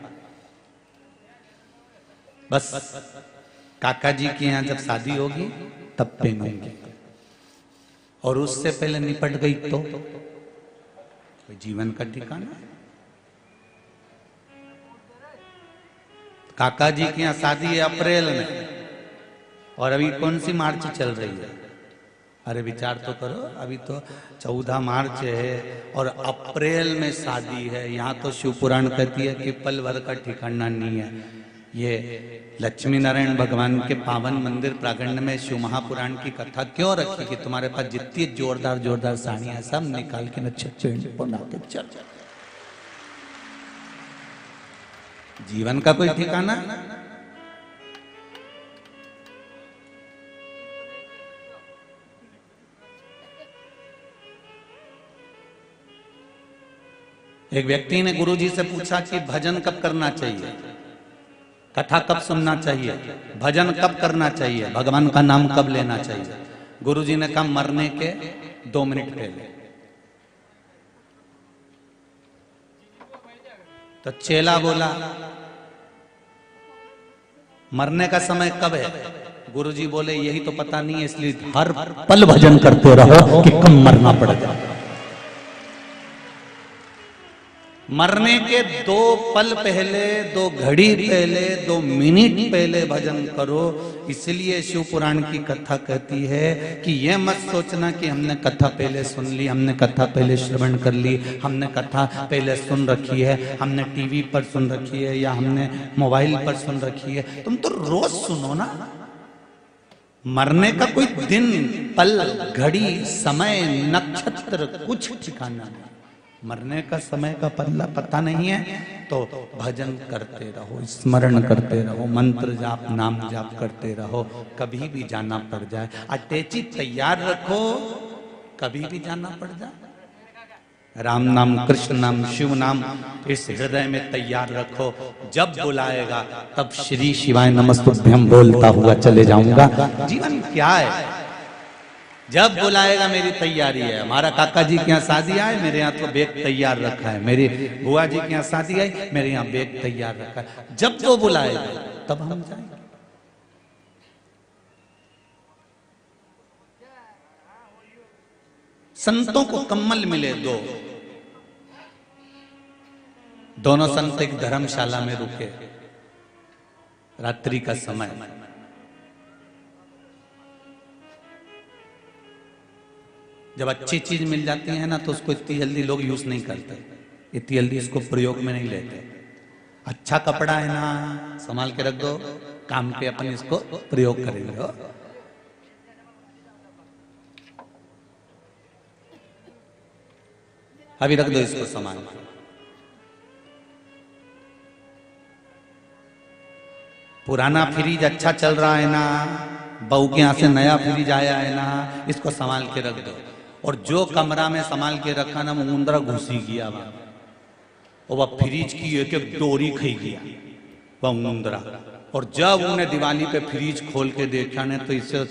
A: बस काका जी के यहां जब शादी होगी तब पहनेंगे, और उससे पहले निपट गई तो कोई जीवन का ठिकाना। काका जी के यहाँ शादी है अप्रैल में, और अभी कौन सी मार्च चल रही है। अरे विचार तो करो, अभी तो 14 मार्च है और अप्रैल में शादी है। यहाँ तो शिव पुराण कहती है कि पल भर का ठिकाना नहीं है। ये लक्ष्मी नारायण भगवान के पावन मंदिर प्रांगण में शिव महापुराण की कथा क्यों रखी कि तुम्हारे पास जितनी जोरदार जोरदार साड़ियां सब निकाल के बना के चल। जीवन का कोई ठिकाना। एक व्यक्ति ने गुरुजी से पूछा कि भजन कब करना चाहिए, कथा कब सुनना चाहिए, भजन कब करना चाहिए, भगवान का नाम कब लेना चाहिए। गुरुजी ने कहा मरने के 2 मिनट पहले। तो चेला बोला मरने का समय कब है। गुरुजी बोले यही तो पता नहीं है, इसलिए हर पल भजन करते रहो कि कम मरना पड़ जाए। मरने के 2 पल पहले, 2 घड़ी पहले, 2 मिनट पहले भजन करो। इसलिए शिव पुराण की कथा कहती है कि यह मत सोचना कि हमने कथा पहले सुन ली, हमने कथा पहले श्रवण कर ली, हमने कथा पहले सुन रखी है, हमने टीवी पर सुन रखी है या हमने मोबाइल पर सुन रखी है। तुम तो रोज सुनो ना। मरने का कोई दिन, पल, घड़ी, समय, नक्षत्र कुछ ठिकाना नहीं। मरने का समय का पल्ला पता नहीं है तो भजन करते रहो, स्मरण करते रहो, मंत्र जाप, नाम जाप करते रहो। कभी भी जाना पड़ जाए अटैची तैयार रखो, कभी भी जाना पड़ जाए। राम नाम, कृष्ण नाम, शिव नाम इस हृदय में तैयार रखो। जब बुलाएगा तब श्री शिवाय नमस्तुभ्यं बोलता हुआ चले जाऊंगा। जीवन क्या है? जब बुलाएगा मेरी तैयारी है। हमारा काका जी के यहाँ शादी आए, मेरे यहाँ तो बैग तैयार रखा है। मेरी बुआ जी के यहाँ शादी आई, मेरे यहाँ बैग तैयार रखा है। जब वो बुलाएगा तब हम जाएंगे। संतों को कम्मल मिले दोनों संत एक धर्मशाला में रुके, रात्रि का समय। जब अच्छी चीज मिल जाती है ना तो उसको इतनी जल्दी लोग यूज नहीं करते, इतनी जल्दी इसको प्रयोग में नहीं लेते। अच्छा कपड़ा है ना, संभाल के रख दो, काम पे अपन इसको प्रयोग करेंगे। हो अभी रख दो इसको संभाल के। पुराना फ्रिज अच्छा चल रहा है ना, बहू के यहाँ से नया फ्रिज आया है ना, इसको संभाल के रख दो। और जो कमरा में संभाल के रखा ना, मुंदरा घुसी गया वहां, और वह फ्रिज की एक एक डोरी खी गया वह मुंदरा। और जब उन्हें दिवाली पे फ्रिज खोल के देखा ने तो इससे